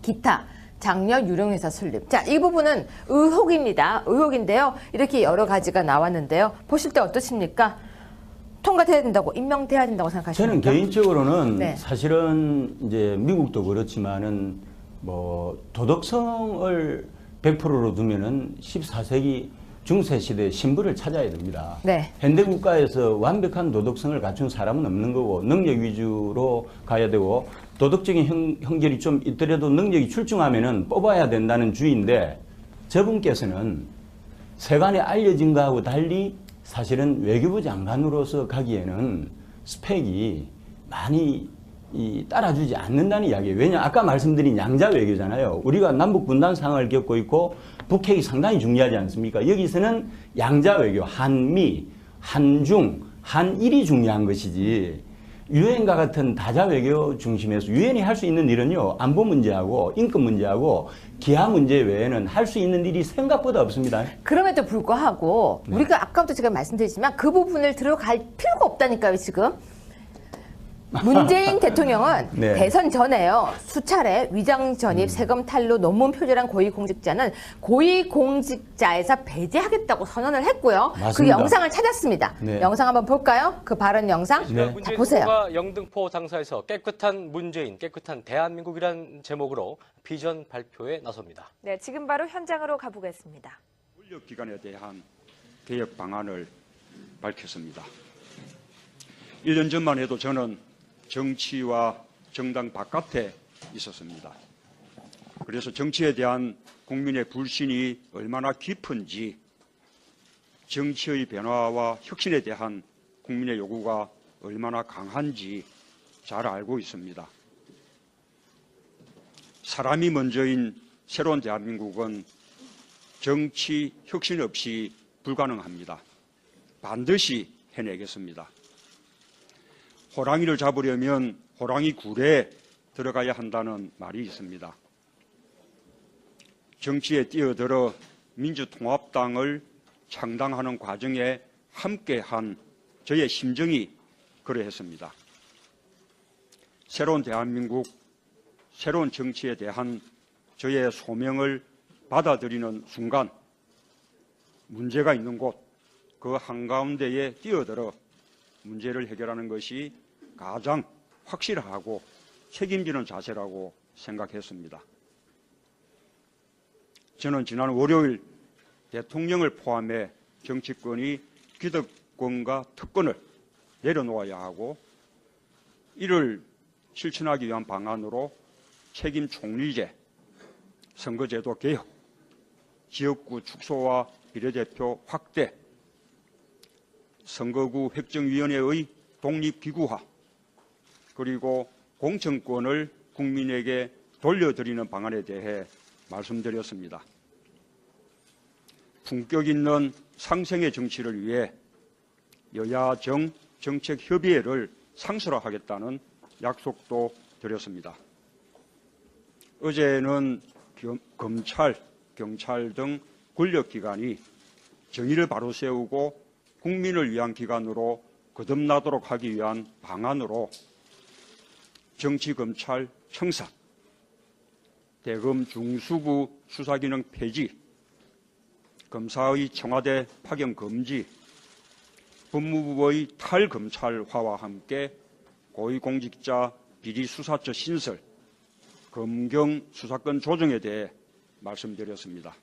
기타. 장녀 유령회사 설립. 자, 이 부분은 의혹입니다. 의혹인데요. 이렇게 여러 가지가 나왔는데요. 보실 때 어떠십니까? 통과돼야 된다고, 임명돼야 된다고 생각하십니까? 저는 개인적으로는 네. 사실은 이제 미국도 그렇지만은 뭐 도덕성을 100%로 두면은 14세기 중세 시대 신부를 찾아야 됩니다. 네. 현대 국가에서 완벽한 도덕성을 갖춘 사람은 없는 거고 능력 위주로 가야 되고 도덕적인 형결이 좀 있더라도 능력이 출중하면은 뽑아야 된다는 주의인데 저분께서는 세간에 알려진 거하고 달리 사실은 외교부 장관으로서 가기에는 스펙이 많이 따라주지 않는다는 이야기예요. 왜냐 아까 말씀드린 양자 외교잖아요. 우리가 남북 분단 상황을 겪고 있고 북핵이 상당히 중요하지 않습니까? 여기서는 양자 외교, 한미, 한중, 한일이 중요한 것이지 유엔과 같은 다자 외교 중심에서 유엔이 할 수 있는 일은요. 안보 문제하고 인권 문제하고 기하 문제 외에는 할 수 있는 일이 생각보다 없습니다. 그럼에도 불구하고 우리가 아까부터 제가 말씀드렸지만 그 부분을 들어갈 필요가 없다니까요, 지금. 문재인 대통령은 네. 대선 전에요. 수차례 위장 전입, 세금 탈루, 논문 표절한 고위공직자는 고위공직자에서 배제하겠다고 선언을 했고요. 그 맞습니다. 영상을 찾았습니다. 네. 영상 한번 볼까요? 그 발언 영상. 네. 자, 문재인 보세요. 후보가 영등포 당사에서 깨끗한 문재인, 깨끗한 대한민국이란 제목으로 비전 발표에 나섭니다. 네, 지금 바로 현장으로 가보겠습니다. 권력기관에 대한 개혁 방안을 밝혔습니다. 1년 전만 해도 저는 정치와 정당 바깥에 있었습니다. 그래서 정치에 대한 국민의 불신이 얼마나 깊은지 정치의 변화와 혁신에 대한 국민의 요구가 얼마나 강한지 잘 알고 있습니다. 사람이 먼저인 새로운 대한민국은 정치 혁신 없이 불가능합니다. 반드시 해내겠습니다. 호랑이를 잡으려면 호랑이 굴에 들어가야 한다는 말이 있습니다. 정치에 뛰어들어 민주통합당을 창당하는 과정에 함께한 저의 심정이 그러했습니다. 새로운 대한민국, 새로운 정치에 대한 저의 소명을 받아들이는 순간 문제가 있는 곳, 그 한가운데에 뛰어들어 문제를 해결하는 것이 가장 확실하고 책임지는 자세라고 생각했습니다. 저는 지난 월요일 대통령을 포함해 정치권이 기득권과 특권을 내려놓아야 하고 이를 실천하기 위한 방안으로 책임 총리제, 선거제도 개혁, 지역구 축소와 비례대표 확대, 선거구 획정위원회의 독립기구화, 그리고 공천권을 국민에게 돌려드리는 방안에 대해 말씀드렸습니다. 품격 있는 상생의 정치를 위해 여야정 정책협의회를 상설화하겠다는 약속도 드렸습니다. 어제는 검찰, 경찰 등 권력기관이 정의를 바로 세우고 국민을 위한 기관으로 거듭나도록 하기 위한 방안으로 정치검찰 청산, 대검 중수부 수사기능 폐지, 검사의 청와대 파견 금지, 법무부의 탈검찰화와 함께 고위공직자 비리수사처 신설, 검경 수사권 조정에 대해 말씀드렸습니다.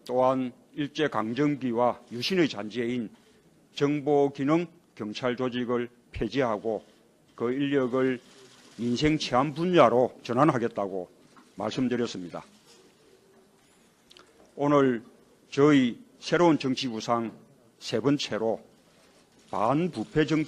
또한 일제강점기와 유신의 잔재인 정보기능 경찰 조직을 폐지하고 그 인력을 민생치안 분야로 전환하겠다고 말씀드렸습니다. 오늘 저희 새로운 정치 구상 세 번째로 반부패 정치